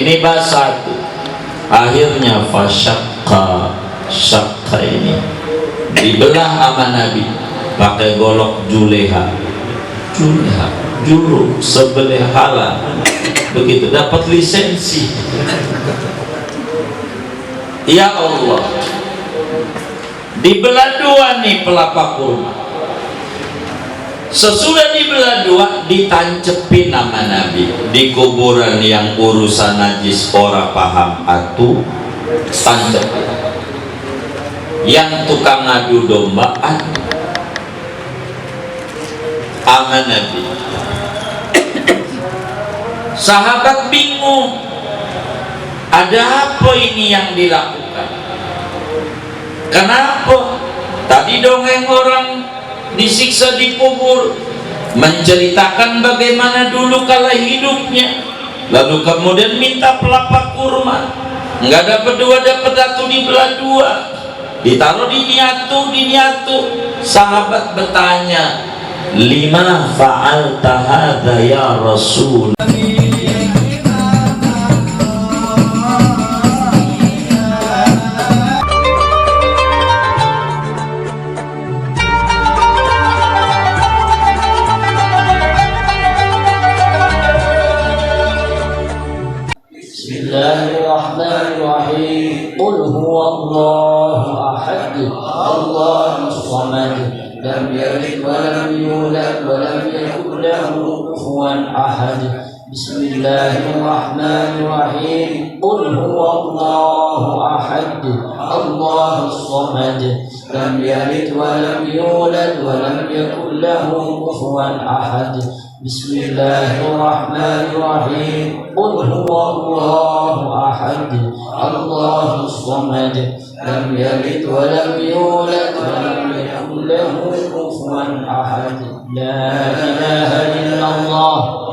Ini bahasa satu. Akhirnya fasyakka ini dibelah sama Nabi pakai golok juleha, juru sebelah halal. Begitu dapat lisensi. Ya Allah, dibelah dua nih pelapa kurma. Sesudah dibelah dua, ditancepin nama Nabi di kuburan yang urusan najis ora paham atu, tancepin. Yang tukang ngadu dombaan sama Nabi. Sahabat bingung, ada apa ini yang dilakukan? Kenapa? Tadi dongeng orang disiksa di kubur, menceritakan bagaimana dulu kala hidupnya, lalu kemudian minta pelapa kurma, nggak dapat dua, dapat satu, dibelah dua, ditaruh di niatu. Sahabat bertanya, lima fa'alta hadza ya Rasul. Bismillahirrahmanirrahim. Qul huwallahu ahad, Allahus samad, lam yalid wa lam yulad wa lam yakul lahu kufuwan ahad. Bismillahirrahmanirrahim. Qul huwallahu ahad, Allahus samad, lam yalid wa lam yulad wa lam yakul lahu kufuwan ahad. Bismillahirrahmanirrahim. Qul huwallahu ahad, Allahus samad, lam yalid wa lam yulad wa lam yakul lahu kufuwan ahad. La ilaha illallah.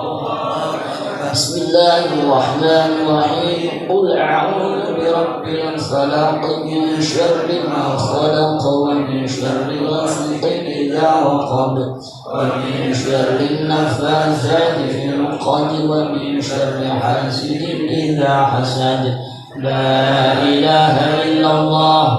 Bismillahirrahmanirrahim. Qul a'udzu birabbil falaq, min syarri ma khalaq, wa min syarri ghasiqin idza waqab, wa min syarri nafathati fil 'uqad, wa min syarri hasidin idza hasad. La ilaha illallah.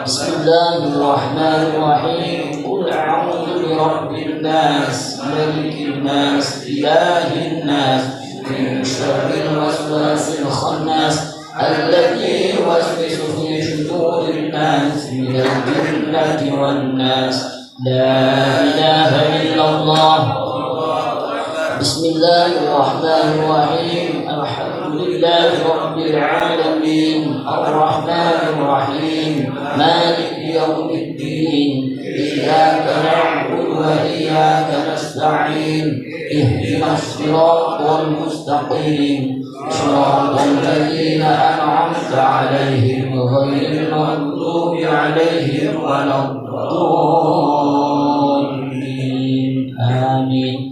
Bismillahirrahmanirrahim. Qul a'udzu birabbin nas, malikin nas, ilahin nas, min syarril waswasil khannas, alladzi yuwaswisu fi sudurin nas, minal jinnati wan nas. La ilaha illallah. Bismillahirrahmanirrahim. Alhamdulillahi rabbil alamin, arrahmanir rahim, maliki yaumiddin, iyyaka na'budu wa iyyaka nasta'in, ihdinas siratal mustaqim, siratal ladzina an'amta 'alaihim ghairil maghdubi 'alaihim waladdallin. Amin.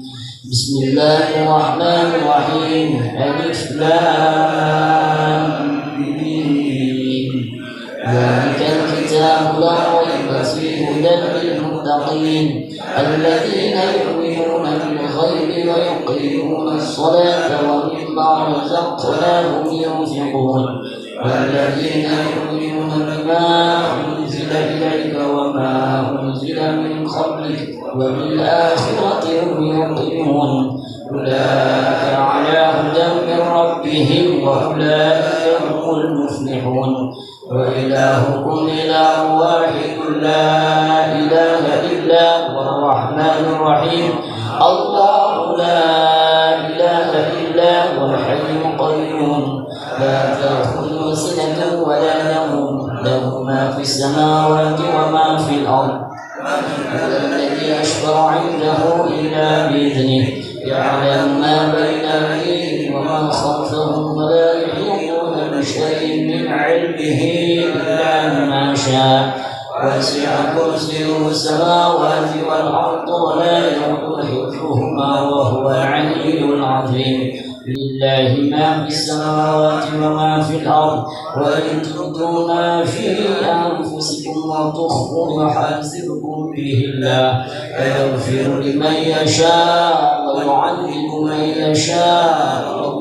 Bismillahirrahmanirrahim. Alif lam mim. Dzalikal kitabu la raiba fihi hudan lil muttaqin, alladzina yu'minuna bil ghaibi wa yuqimuna as-salata wa mimma razaqnahum yunfiqun, walladzina yu'minuna bima unzila ilayka wa ma unzila min qablik wa bil akhirati hum yuqinun. Ulaika ala hudan min rabbihim wa ulaika humul muflihun. Wa ilahukum ilahun wahidun la ilaha illa huwar rahmanir rahim. Allahu la ilaha illa huwal hayyul qayyum, la ta'khudhuhu sinatun wa la nawm, lahu ma fis samawati wa ma fil ardh. الذي يشفع عنده إلا بإذنه، يعلم ما بين أيديهم وما خلفهم، ولا يحيطون بشيء من علمه إلا ما شاء. وسع كرسيه السماوات والأرض ولا يؤوده حفظهما وهو العلي العظيم. لله ما في السماوات وما في الأرض، وإن تبدوا ما في أنفسكم وتخفوه يحاسبكم به الله، فيغفر لمن يشاء ويعذب من يشاء.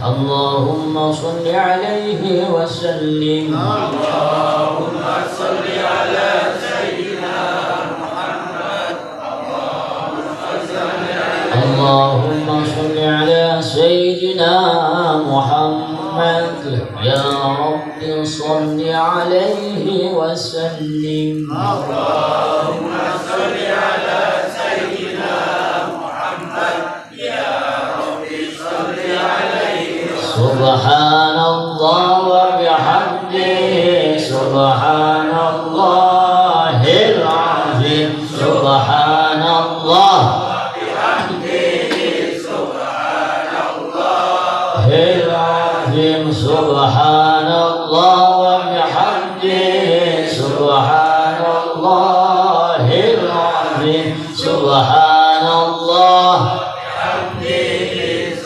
اللهم صل عليه وسلم. اللهم صل على سيدنا محمد. اللهم صل على سيدنا محمد. يا رب صل عليه وسلم. اللهم صل على سيدنا محمد. يا رب صل عليه. سبحان الله وبحمده سبحان الله العظيم. سبحان الله سبحان الله وبحمده سبحان الله العظيم. سبحان الله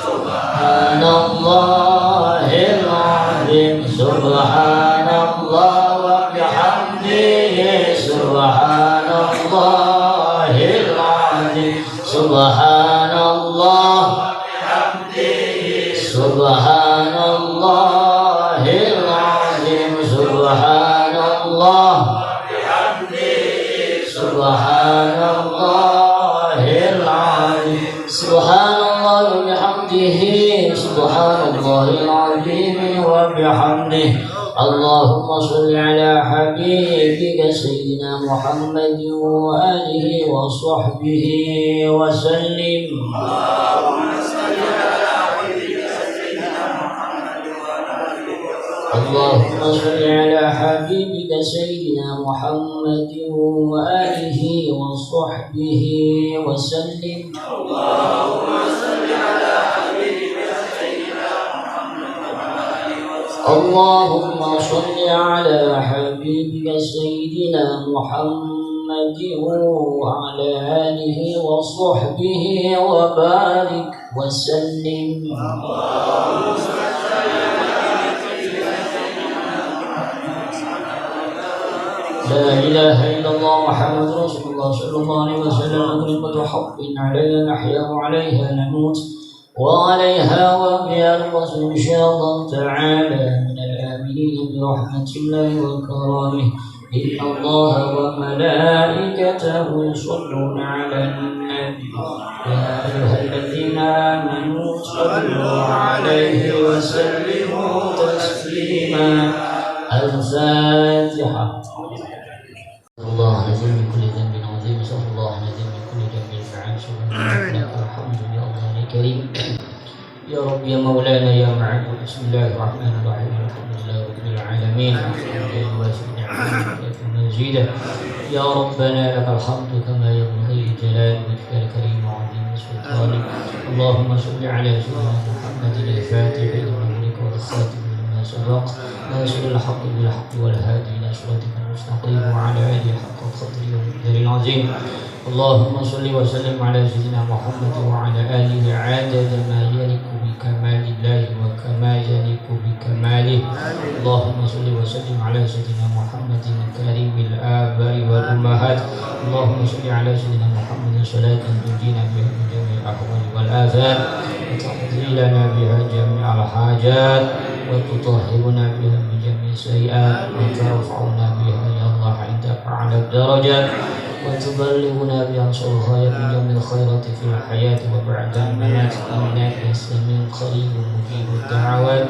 سبحان الله العظيم. سبحان الله وبحمده سبحان الله العظيم. سبحان الله سبحان الله العظيم. سبحان الله سبحان الله العظيم. سبحان الله وبحمده سبحان الله العظيم وبحمده. اللهم صل على حبيبك سيدنا محمد وآله وصحبه وسلم. اللهم صل على حبيبك سيدنا محمد وآله وصحبه وسلم. اللهم صل على حبيبك سيدنا محمد وآله وصحبه. اللهم صل على حبيبك سيدنا محمد وعلى آله وصحبه وبارك وسلم. لا إله إلا الله محمد رسول الله صلى الله عليه وسلم. كلمة حق علينا نحيا وعليها نموت وعليها وبها الرسول إن شاء الله تعالى من الآمنين برحمة الله وكرامه. إن الله وملائكته يصلون على النبي يا أيها الذين آمنوا صلوا عليه وسلموا تسليما. الفاتحة. الله نزل من كل ذنب عظيم. استغفر الله نزل من كل ذنب فعال. لك الحمد يا الله الكريم يا رب يا مولانا يا معبود. بسم الله الرحمن الرحيم. الحمد لله رب العالمين. مزيدا يا ربنا لك الحمد كما ينبغي لجلال وجهك الكريم وعظيم سلطانك. اللهم صل على سيدنا محمد الفاتح لما أغلق والخاتم لما سبق ناصر الحق بالحق والهادي إلى صراطك المستقيم وعلى آله حق قدره ومقداره العظيم. اللهم صل وسلم على سيدنا محمد وعلى آله عدد ما يليق بكمال الله وكما يليق بكماله. اللهم صل وسلم على سيدنا محمد كريم الآباء والأمهات. اللهم صل على سيدنا محمد صلاة تنجينا بها من جميع الأحوال والآثار وتقضي لنا بها جميع الحاجات وتطهرنا بها من جميع السيئات وترفعنا بها يا الله عندك أعلى الدرجات وتبلغنا بأقصى الغاية من جميع الخيرات في الحياة وبعد الممات. إنك سميع قريب مجيب الدعوات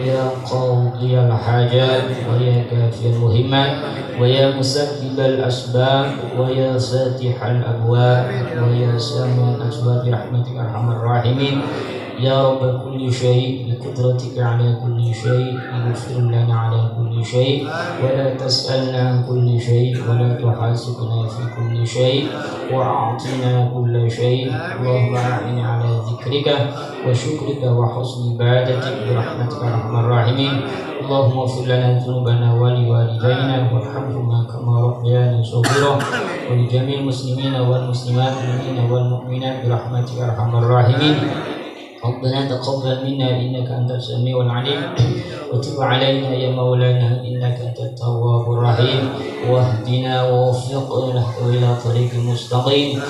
يا قاضي الحاجات ويا كافي المهمات ويا مسبب الأسباب ويا فاتح الأبواب ويا سامع الأسباب برحمتك أرحم الراحمين. يا رب كل شيء بقدرتك على كل شيء. اغفر لنا على كل شيء ولا تسألنا عن كل شيء ولا تحاسبنا في كل شيء وأعطنا كل شيء. اللهم أعني على ذكرك وشكرك وحسن عبادتك برحمتك أرحم الراحمين. اللهم اغفر لنا ذنوبنا ولوالدينا وارحمهما كما ربيانا صغيرا ولجميع المسلمين والمسلمات والمؤمنين والمؤمنات برحمتك أرحم الراحمين. ربنا تقبل منا إنك أنت السميع العليم وتب علينا يا مولانا إنك أنت التواب الرحيم واهدنا ووفقنا إلى طريق مستقيم.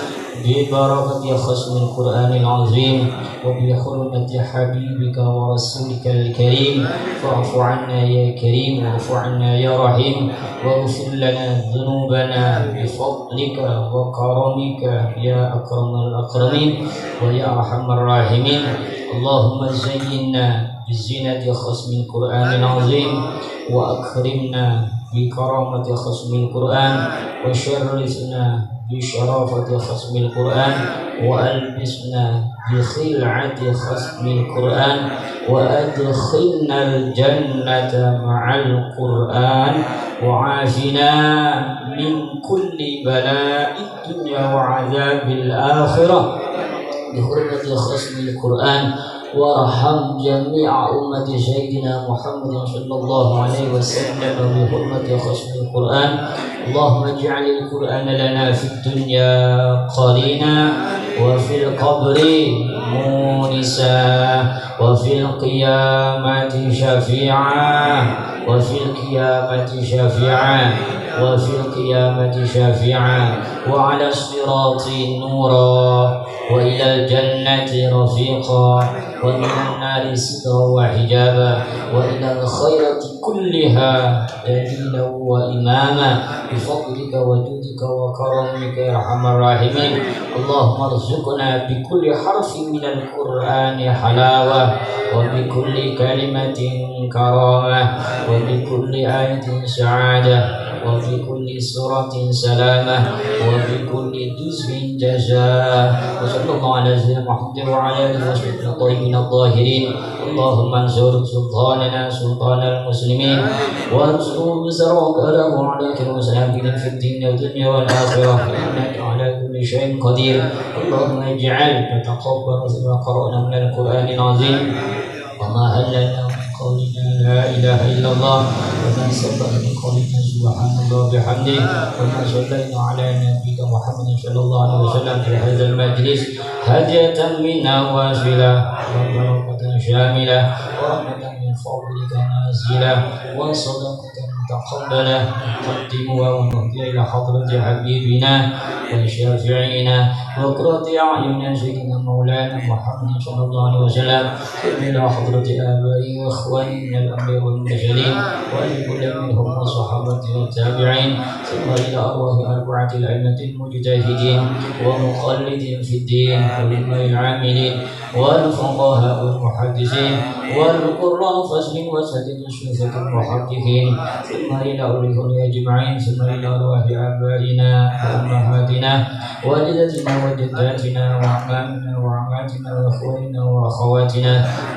ببركة ختم القرآن العظيم وبحرمة حبيبك ورسولك الكريم فاعف عنا يا كريم واعف عنا يا رحيم واغفر لنا ذنوبنا بفضلك وكرمك يا أكرم الأكرمين ويا أرحم الراحمين. اللهم زينا بزينة ختم القرآن العظيم وأكرمنا بكرامة ختم القرآن وشرفنا بشرافة ختم القرآن وألبسنا بخلعة ختم القرآن وأدخلنا الجنة مع القرآن وعافنا من كل بلاء الدنيا وعذاب الآخرة بحرمة ختم القرآن وارحم جميع أمة سيدنا محمد صلى الله عليه وسلم بحرمة ختم القرآن. اللهم اجعل القرآن لنا في الدنيا قرينا وفي القبر مونسا وفي القيامة شفيعا وفي القيامة شفيعا وفي القيامة شفيعا وعلى الصراط نورا وإلى الجنة رفيقا ومن النار سترا وحجابا وإلى الخيرة كلها دليلا وإماما بفضلك وجودك وكرمك يا أرحم الراحمين. اللهم ارزقنا بكل حرف من القرآن حلاوة وبكل كلمة كرامة وبكل آية سعادة وبكل سورة سلامة وبكل جزء جزاء وصلى الله على سيدنا محمد وعلى آله وصحبه الطيبين الطاهرين. اللهم انصر سلطاننا سلطان المسلمين وانصر سرورهم على كل مسلمين في الدين والدنيا والآخرة إنك على كل شيء قدير. اللهم اجعل وتقبل ما قرأنا من القرآن العظيم وما هللنا من قولنا لا إله إلا الله وما سبق من قولنا سبحان الله وبحمده وما صلينا على نبيك محمد صلى الله عليه وسلم في هذا المجلس هدية منا واصلة وبركة شاملة ورحمة من فضلك نازلة وصدقة متقبلة نقدمها ونهدي إلى حضرة حبيبنا وشافعينا وقرة أعيننا سيدنا مولانا محمد صلى الله عليه وسلم إلى حضرة آبائي وإخواني من الأنبياء والمرسلين ولكل منهم والصحابة والتابعين ثم إلى أرواح أربعة الأئمة المجتهدين ومقلدين في الدين والعلماء العاملين والفقهاء والمحدثين والقراء فاسلم وسدد الشيوخ المحققين ثم إلى أولئك أجمعين ثم إلى أرواح آبائنا وأمهاتنا وجدتنا وجداتنا وأعمامنا وعماتنا وأخواننا وأخواتنا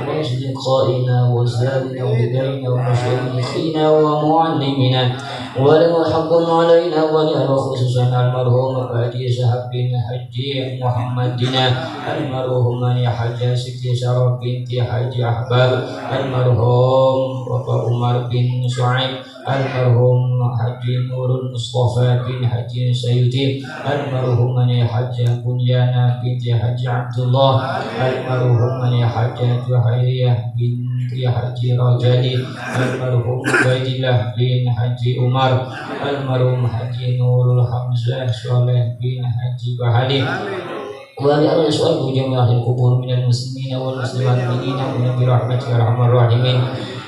وأصدقائنا وأزدادنا وولدينا ومشايخنا ومعلمنا ولو حق علينا ولأن خصوصا المرحوم أبي سهب بن حج محمدنا المرحوم من حج ستي شرف بنت حج أحباب المرحوم بابا عمر بن شعيب المرحوم حج نور المصطفى بن حج سيدي المرحوم من حج بنيانا بنت حج عبد الله المرحوم من حج جهيرية بنت حج رجالي المرحوم عبيد الله بن حج عمر المرحوم حج نور الحمزة صالح بن حج بحالي ولأن سؤال جميع القبور من المسلمين والمسلمات المؤمنين برحمتك يا أرحم الراحمين.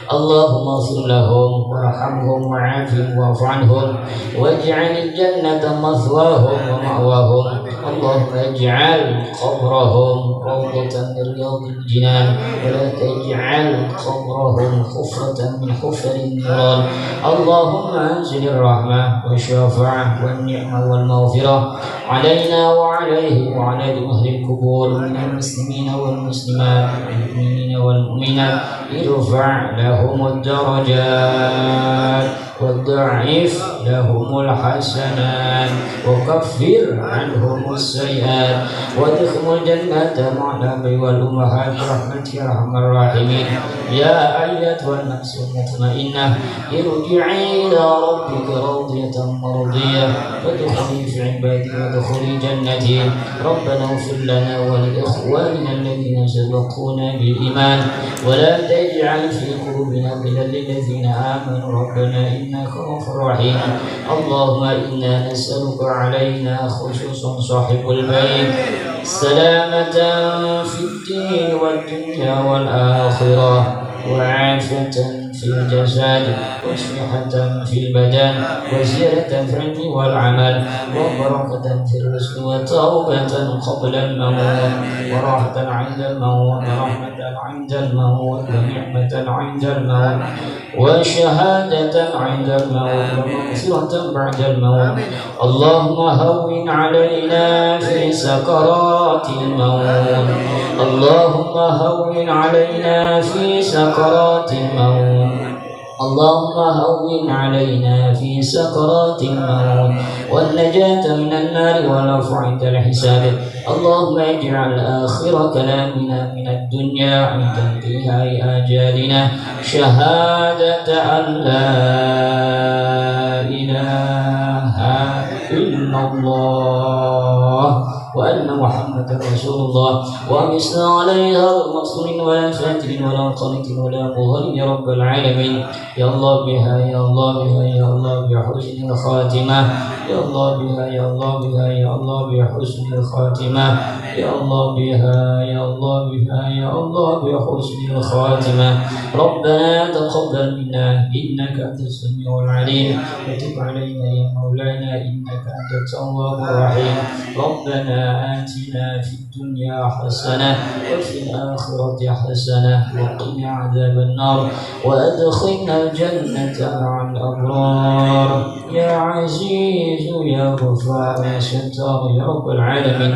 اللهم اغفر لهم وارحمهم وعافهم واعف عنهم واجعل الجنة مثواهم ومأواهم. اللهم اجعل قبرهم روضة من رياض الجنان ولا تجعل قبرهم حفرة من حفر النيران. اللهم انزل الرحمة والشفاعة والنعمة والمغفرة علينا وعليه وعلى أهل القبور من المسلمين والمسلمات والمؤمنين والمؤمنات ارفع لهم الدرجات وضعف لهم الحسنات وكفر عنهم السيئات وادخلهم الجنة مع الأبي والأمهات برحمتك يا أرحم الراحمين. يا أيتها النفس المطمئنة ارجعي إلى ربك راضية مرضية فادخلي في عبادي وادخلي جنتي. ربنا اغفر لنا ولإخواننا الذين سبقونا بالإيمان ولا تجعل تجعل في قلوبنا غلا للذين آمنوا ربنا إنك غفور رحيم. اللهم إنا نسألك علينا خصوصا صاحب البيت سلامة في الدين والدنيا والآخرة، وعافية في الجسد، وصحة في البدن، وزيادة في العلم والعمل، وبركة في الرزق، وتوبة قبل الموت، وراحة عند الموت، ورحمة عند الموت، ونعمة عند الموت، وشهادة عند الموت، ومغفرة بعد الموت. اللهم هون علينا في سكرات الموت. اللهم هون علينا في سكرات الموت. اللهم هون علينا في سكرات الموت والنجاة من النار والعفو عند الحساب. اللهم اجعل آخر كلامنا من الدنيا عند انتهاء آجالنا شهادة أن لا إله إلا الله وأن محمدا رسول الله، وأمسنا عليها المصر ولا فاتر ولا قانت ولا مغل يا رب العالمين. يا الله بها، يا الله بها، يا الله بحسن الخاتمة، يا الله بها، يا الله بها، يا الله بحسن الخاتمة، يا الله بها، يا الله بها، يا الله بحسن الخاتمة. ربنا تقبل منا إنك أنت السميع العليم، وتب علينا يا مولانا إنك أنت التواب الرحيم. ربنا آتنا في الدنيا حسنة وفي الآخرة حسنة وقنا عذاب النار، وأدخلنا الجنة مع الأبرار يا عزيز يا غفار يا ستار يا رب العالمين.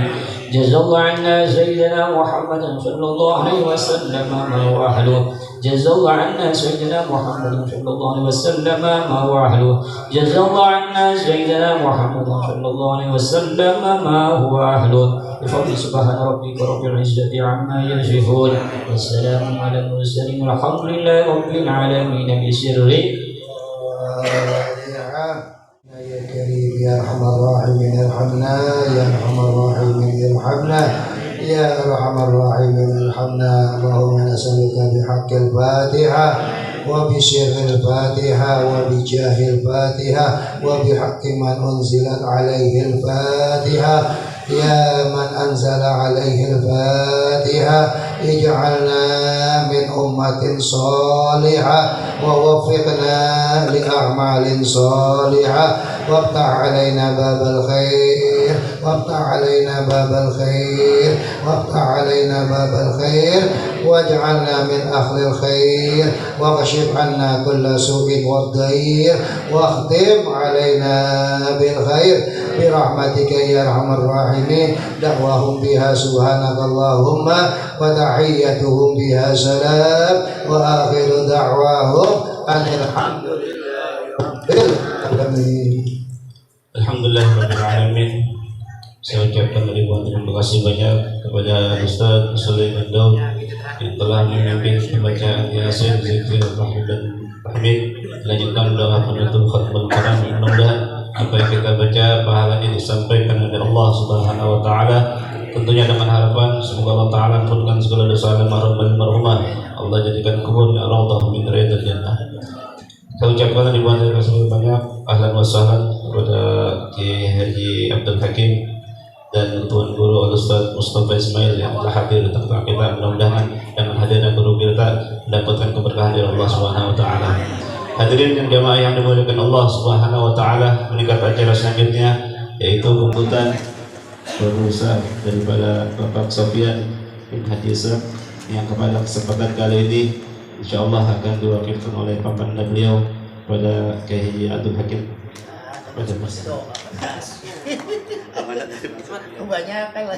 جزا الله عنا سيدنا محمد صلى الله عليه وسلم ما هو أهله. جزا الله عنا سيدنا محمد صلى الله عليه وسلم ما هو أهله. جزا الله عنا سيدنا محمد صلى الله عليه وسلم ما هو أهله. بفضل سبحان ربك رب العزة عما يصفون، والسلام على المرسلين والحمد لله رب العالمين. بسر يا كريم يا أرحم الراحمين ارحمنا، يا أرحم الراحمين ارحمنا، يا أرحم الراحمين ارحمنا. اللهم نسألك بحق الفاتحة وبسر الفاتحة وبجاه الفاتحة وبحق من أنزلت عليه الفاتحة، يا من أنزل عليه الفاتحة اجعلنا من أمة صالحة، ووفقنا لأعمال صالحة، وافتح علينا باب الخير، وافتح علينا باب الخير، وافتح علينا باب الخير، واجعلنا من أهل الخير، واكشف عنا كل سوء والضير، واختم علينا بالخير برحمتك يا أرحم الراحمين. دعواهم بها سبحانك اللهم، وتحيتهم بها سلام، وآخر دعواهم أن الحمد لله رب العالمين. Alhamdulillahirrahmanirrahim. Saya ucapkan ribuan terima kasih banyak kepada Ustaz Sulaiman Daud yang telah memimpin pembacaan Yasin, Zikir, Rahim dan Tahmid. Lanjutkan doa penutup khatmul Quran. Mudah-mudahan apa yang kita baca pahalanya disampaikan oleh Allah Subhanahu wa taala. Tentunya dengan harapan semoga Allah taala ampunkan segala dosa almarhum dan almarhumah. Allah jadikan kuburnya raudhah min riyadil jannah. Saya ucapkan ribuan terima kasih banyak. Ahlan wa sahlan kepada Kiai Haji Abdul Hakim dan Tuan Guru Al-Ustaz Mustafa Ismail yang telah hadir di tengah kita. Mudah-mudahan dengan hadirnya guru kita mendapatkan keberkahan dari Allah Subhanahu wa taala. Hadirin dan jamaah yang dimuliakan Allah Subhanahu wa taala, meningkat acara selanjutnya yaitu pembukaan berusaha daripada Bapak Sofian bin Haji Isra yang kepada kesempatan kali ini insyaallah akan diwakilkan oleh papanda beliau pada Kiai Haji Abdul Hakim. Pada Mas. Kebanyakan lah.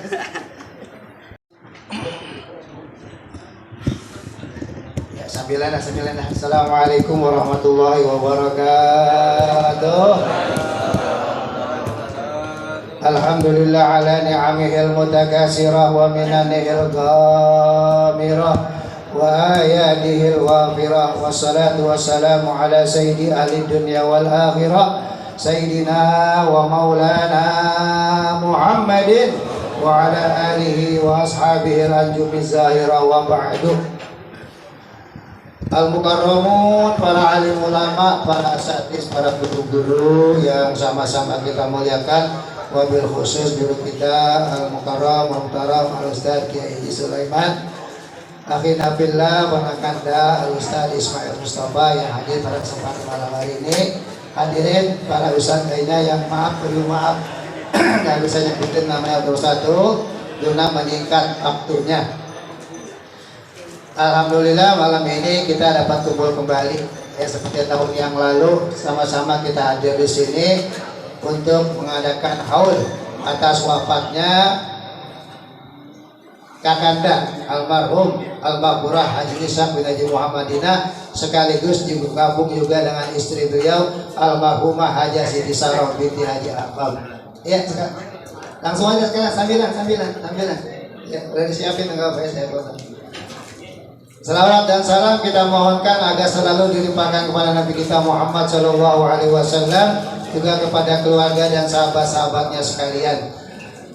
Ya, sambilan. Assalamualaikum warahmatullahi wabarakatuh. Alhamdulillah ala ni'amihil mutakasirah wa minanihil ghamirah wa ayatihil wafirah, wassalatu wassalamu ala sayyidi ahli dunya wal akhirah sayyidina wa maulana Muhammadin wa ala alihi wa ashabihi al-anjumi zahira wa ba'du. Al-Mukarramun, para alim ulama, para asatidz, para guru-guru yang sama-sama kita muliakan. Wabil khusus guru kita Al-Mukarram Muhtaram Al-Ustaz Kiai Sulaiman, akhina fillah Panakanda Al-Ustaz Ismail Mustafa yang hadir pada kesempatan malam hari ini. Hadirin para ustaz lainnya yang perlu maaf nggak bisa nyebutin namanya satu guna meningkat waktunya. Alhamdulillah malam ini kita dapat kumpul kembali ya, seperti tahun yang lalu sama-sama kita hadir di sini untuk mengadakan haul atas wafatnya Kakanda almarhum Al-Maghfurah Haji Ishaq bin Haji Muhammadina, sekaligus digabung juga dengan istri beliau Almarhumah Haja Siti Sarah binti Haji Akbar. Ya, langsung aja sekarang sambilan. Ya, udah disiapin enggak apa saya potong. Salawat dan salam kita mohonkan agar selalu dilimpahkan kepada Nabi kita Muhammad Shallallahu Alaihi Wasallam, juga kepada keluarga dan sahabat-sahabatnya sekalian.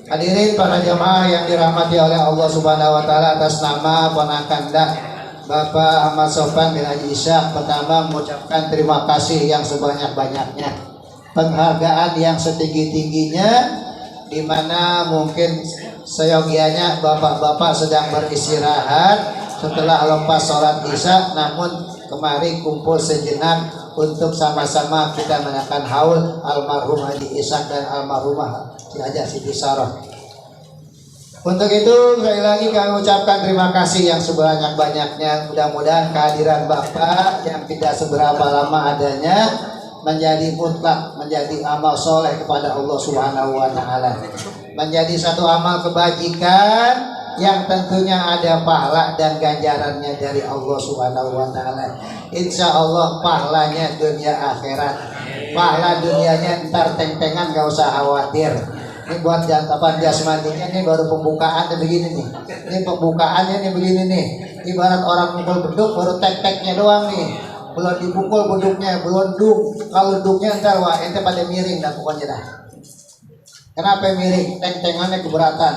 Hadirin para jamaah yang dirahmati oleh Allah Subhanahu Wa Taala, atas nama Panakanda Bapak Ahmad Sofan bin Haji Ishaq, pertama mengucapkan terima kasih yang sebanyak-banyaknya, penghargaan yang setinggi-tingginya, di mana mungkin seyogianya bapak-bapak sedang beristirahat setelah lepas sholat isya, namun kemari kumpul sejenak untuk sama-sama kita menaikkan haul almarhum Haji Ishaq dan almarhumah Haja Siti Sarah. Untuk itu sekali lagi kami ucapkan terima kasih yang sebanyak-banyaknya. Mudah-mudahan kehadiran Bapak yang tidak seberapa lama adanya menjadi mutlak, menjadi amal soleh kepada Allah Subhanahu Wa Taala, menjadi satu amal kebajikan yang tentunya ada pahala dan ganjarannya dari Allah Subhanahu Wa Taala. Insya Allah pahalanya dunia akhirat. Pahala dunianya ntar teng-tengan, gak usah khawatir. Ini buat jantapan jasmaninya, ini baru pembukaan begini nih. Ini pembukaannya nih begini nih. Ibarat orang mukul beduk baru tek-teknya doang nih. Belum dipukul beduknya, belum dung. Kalau dungnya ntar wah ente pada miring dah pokoknya dah. Kenapa miring? Teng-tengannya keberatan.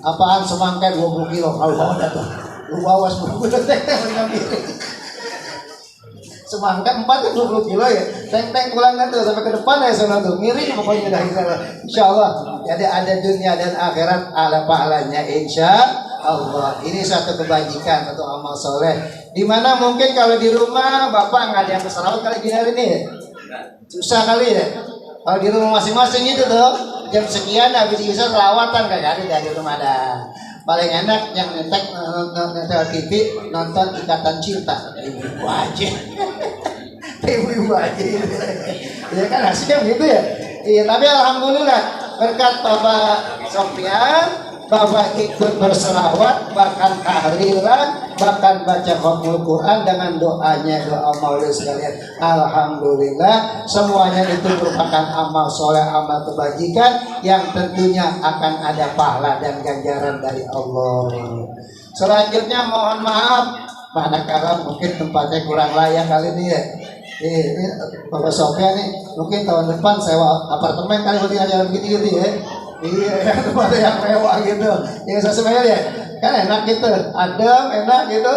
Apaan semangka 20 kilo kalau bawa tuh. Lu bawa 10 kilo teng-tengan miring. Semangka 20 kilo ya. Teng-teng pulang tuh sampai ke depan ya sana tuh. Miring pokoknya dah insyaallah. Jadi ada dunia dan akhirat ala pahalanya insyaallah. Ini satu kebajikan, satu amal soleh. Dimana mungkin kalau di rumah bapak nggak ada yang keselawat kali gini hari ini ya. Susah kali ya. Kalau di rumah masing-masing itu tuh jam sekian habis bisa selawatan kagak ada di rumah ada. Paling enak yang ngetek nonton TV, nonton Ikatan Cinta. Ibu aja. Ibu aja. Ya kan hasilnya gitu ya. Iya, tapi alhamdulillah berkat Bapak Sofyan, Bapak ikut berselawat, bahkan tahlilan, bahkan baca khatmul Quran dengan doanya, doa maulid sekalian. Alhamdulillah, semuanya itu merupakan amal soleh, amal kebajikan yang tentunya akan ada pahala dan ganjaran dari Allah. Selanjutnya mohon maaf, manakala mungkin tempatnya kurang layak kali ini ya. Ini Bapak Sofyan nih, mungkin tahun depan sewa apartemen kali begini aja begini gitu ya. Iya, tempat yang mewah gitu. Yang sesuai ya, kan enak gitu, adem, enak gitu.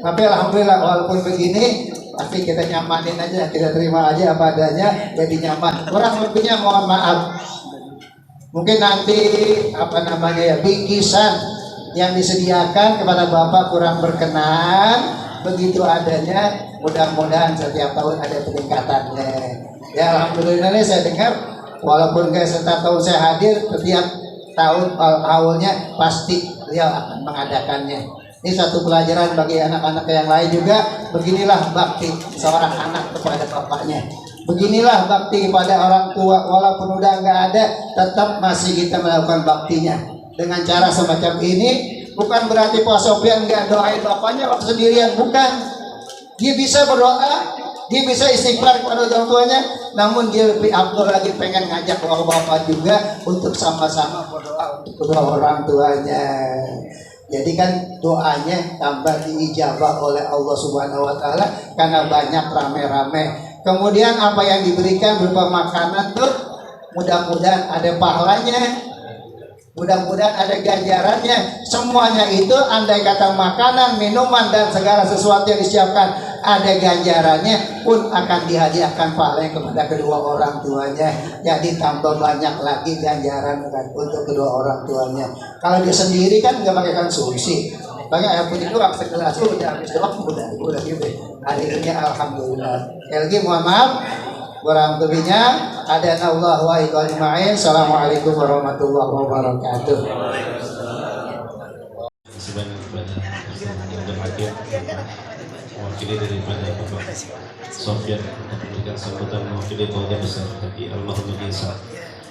Tapi alhamdulillah walaupun begini, tapi kita nyamanin aja, kita terima aja apa adanya, jadi nyaman. Kurang lebihnya mohon maaf. Mungkin nanti bingkisan yang disediakan kepada Bapak kurang berkenan. Begitu adanya, mudah-mudahan setiap tahun ada peningkatannya. Ya alhamdulillah saya dengar. Walaupun setiap tahun saya hadir, setiap tahun awalnya pasti beliau akan mengadakannya. Ini satu pelajaran bagi anak-anak yang lain juga. Beginilah bakti seorang anak kepada bapaknya. Beginilah bakti kepada orang tua. Walaupun udah nggak ada, tetap masih kita melakukan baktinya. Dengan cara semacam ini, bukan berarti Pak Sofyan nggak doain bapaknya waktu sendirian. Bukan. Dia bisa berdoa, dia bisa istighfar kepada orang tuanya, namun dia lebih afdal lagi pengen ngajak bapak juga untuk sama-sama berdoa untuk kedua orang tuanya. Jadi kan doanya tambah diijabah oleh Allah Subhanahu Wa Taala karena banyak rame-rame. Kemudian apa yang diberikan berupa makanan tuh mudah-mudahan ada pahalanya. Mudah-mudahan ada ganjarannya. Semuanya itu andai kata makanan, minuman dan segala sesuatu yang disiapkan ada ganjarannya, pun akan dihadiahkan pahala kepada kedua orang tuanya. Jadi tambah banyak lagi ganjaran kan untuk kedua orang tuanya. Kalau dia sendiri kan nggak pakai konsumsi, pakai air putih doang segelas udah habis doang, udah gitu. Hari ini alhamdulillah. Lagi mohon maaf kurang lebihnya. Adana Allah wa ajma'in. Assalamualaikum warahmatullahi wabarakatuh. Sebanyak kepada hakim mewakili daripada Bapak Sofyan memberikan sambutan mewakili keluarga besar bagi almarhum Isa.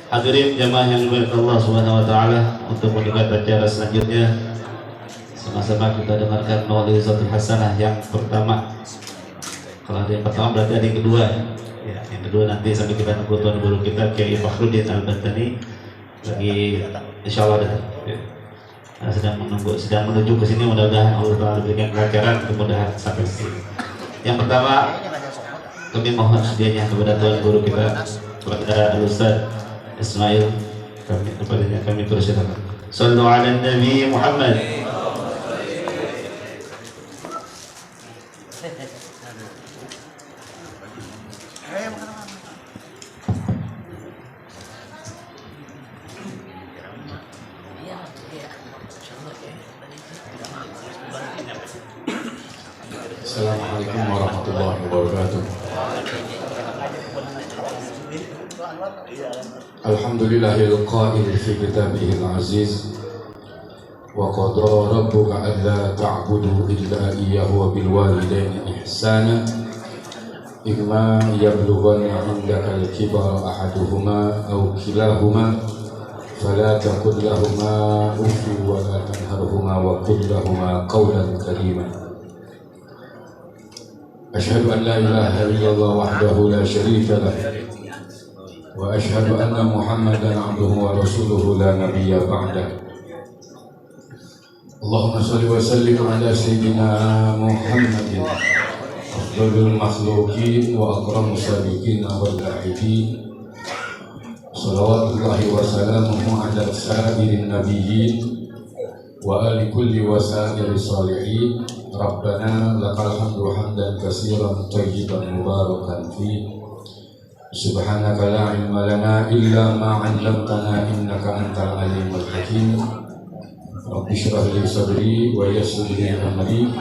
Hadirin jamaah yang dimuliakan Allah Subhanahu wa taala, untuk mendengar acara selanjutnya sama-sama kita dengarkan mau'izatul hasanah yang pertama. Kalau ada yang pertama berarti ada yang kedua. Ya, yang kedua nanti sampai kita nunggu tuan guru kita Kiai Fakhruddin Al-Bantani lagi insyaallah datang. Ya. Sedang menuju ke sini, mudah-mudahan Allah Taala berikan kelancaran, kemudahan sampai sini. Yang pertama kami mohon sedianya kepada tuan guru kita kepada Al-Ustaz Ismail, kami persilakan. Sallu ala Nabi Muhammad. Assalamualaikum warahmatullahi wabarakatuh. Alhamdulillahil qail fi kitabihil aziz wa qadara rabbuka alla ta'budu illa iyyahu wa bil walidayni ihsana imma yablughanna 'indaka al-kibara ahaduhuma aw kilahuma fala taqul lahumā uff wa la tanharhumā wa qul lahumā qawlan karīmā. Asyhadu an la ilaha illallah wahdahu la syarika lah wa asyhadu anna Muhammadan 'abduhu wa rasuluhu la nabiyya ba'dah. Allahumma shalli wa sallim ala sayyidina Muhammadin afdalul makhluqin wa akramus sabiqin wal lahiqin. Salawatullahi wa salamuhu ala sa'irin nabiyyin wa ali kulli wa sa'iri salihin. Rabbana lakal hamdu hamdan katsiran thayyiban mubarakan fi. Subhanaka la ilma lana illa ma 'allamtana innaka antal alimul hakim. Rabbi shrah li sadri wa yassir li amri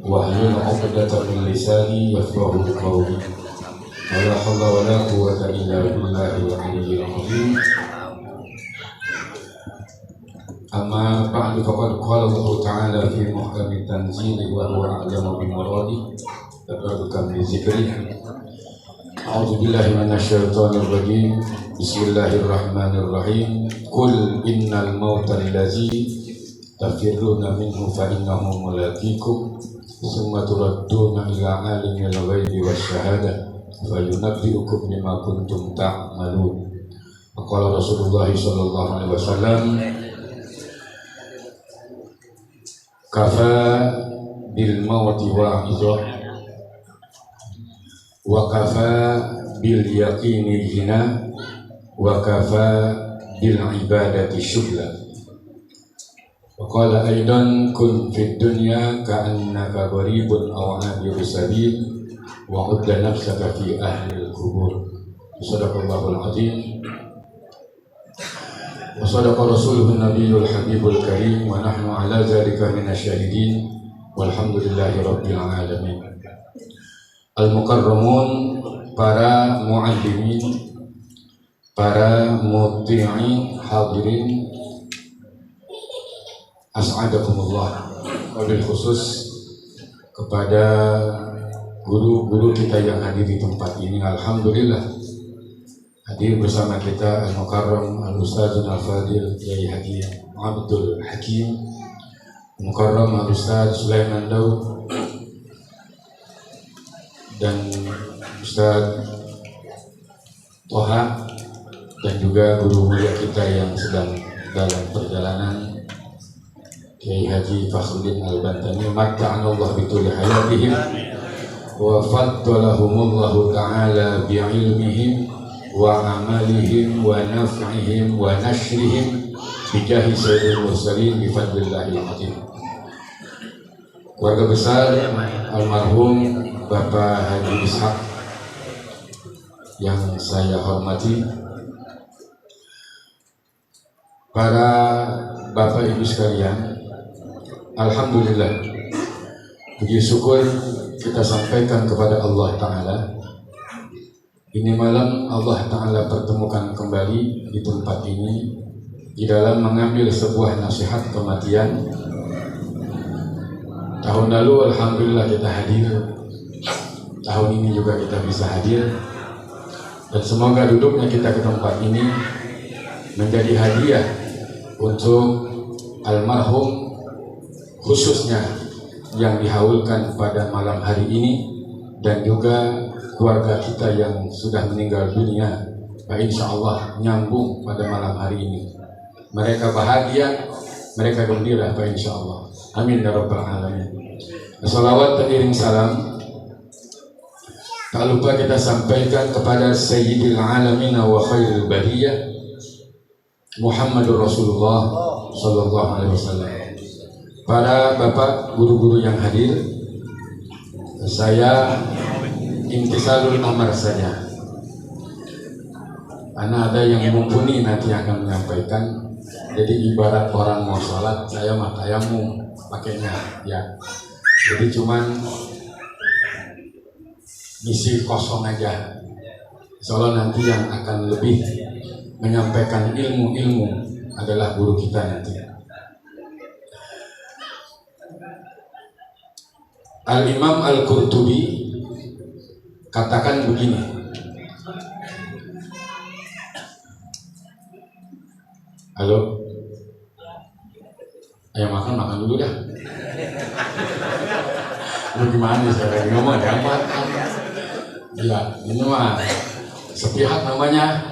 wahlul 'uqdatam min lisani yafqahu qawli. Wala haula wala quwwata illa billahil aliyyil azim. Amma ba'du, faqad qala Allah Ta'ala fi muhkami tanzili wa huwa a'lamu bi muradi tabarrukan bi zikri. A'udzu billahi minasyaitonir rajim. Bismillahirrahmanirrahim. Qul innal mauta allazi tafirruna minhu fa innahu mulaqikum thumma turadduna ila 'alimil ghaibi wasyahadah fayunabbi'ukum bima kuntum ta'malun. Qala Rasulullah sallallahu alaihi wasallam, kafa bil mauti wa'izah wa kafa bil yaqini hina wa kafa bil ibadati syughla. Wa qala aidan kun fid dunya ka'annaka gharibun aw 'abiru sabil wa udda nafsaka fi ahli al-qubur. Sadaqallahul azim. Wa sadaqa rasuluhun nabiyul habibul karim wa nahnu ala zalika minasyahidin walhamdulillahi rabbil alamin. Al-mukarramun, para muallimin, para muti'in, hadirin, as'adakumullah. Wabil khusus kepada guru-guru kita yang hadir di tempat ini, alhamdulillah hadir bersama kita Al-Mukarram Al-Ustaz Al-Fadil Kiai Haji Abdul Hakim, Mukarram Al-Ustaz Sulaiman Daud, dan Ustaz Toha, dan juga guru mulia kita yang sedang dalam perjalanan, Kiai Haji Fakhruddin Al-Bantani, matta'anallah bituli hayatihim wa faddalahumullahu ta'ala bi'ilmihim wa amalihim wa naf'ihim wa nashrihim bijahi sayyidil mursalin bi fadlillahil azim. Keluarga besar almarhum Bapak Haji Ishak yang saya hormati, para Bapak Ibu sekalian, alhamdulillah, puji syukur kita sampaikan kepada Allah Ta'ala. Ini malam Allah Ta'ala pertemukan kembali di tempat ini di dalam mengambil sebuah nasihat kematian. Tahun lalu alhamdulillah kita hadir, tahun ini juga kita bisa hadir, dan semoga duduknya kita ke tempat ini menjadi hadiah untuk almarhum, khususnya yang dihaulkan pada malam hari ini, dan juga keluarga kita yang sudah meninggal dunia, insya Allah nyambung pada malam hari ini. Mereka bahagia, mereka gembira, insya Allah. Amin ya rabbal alamin. Salawat teriring salam tak lupa kita sampaikan kepada Sayyidil Alamin wa Khairil Bariyah Muhammadur Rasulullah Sallallahu Alaihi Wasallam. Para bapak guru-guru yang hadir, saya intisalul amar saja, karena ada yang mumpuni nanti akan menyampaikan. Jadi ibarat orang mau sholat, saya mah tayamum pakainya ya. Jadi cuman isi kosong aja. Soalnya nanti yang akan lebih menyampaikan ilmu-ilmu adalah guru kita nanti. Al-Imam Al-Qurtubi katakan begini. Halo? Ayo makan dulu dah. Lu gimana saya lagi ngomong ada apa? Ya, ini mah sepihak namanya.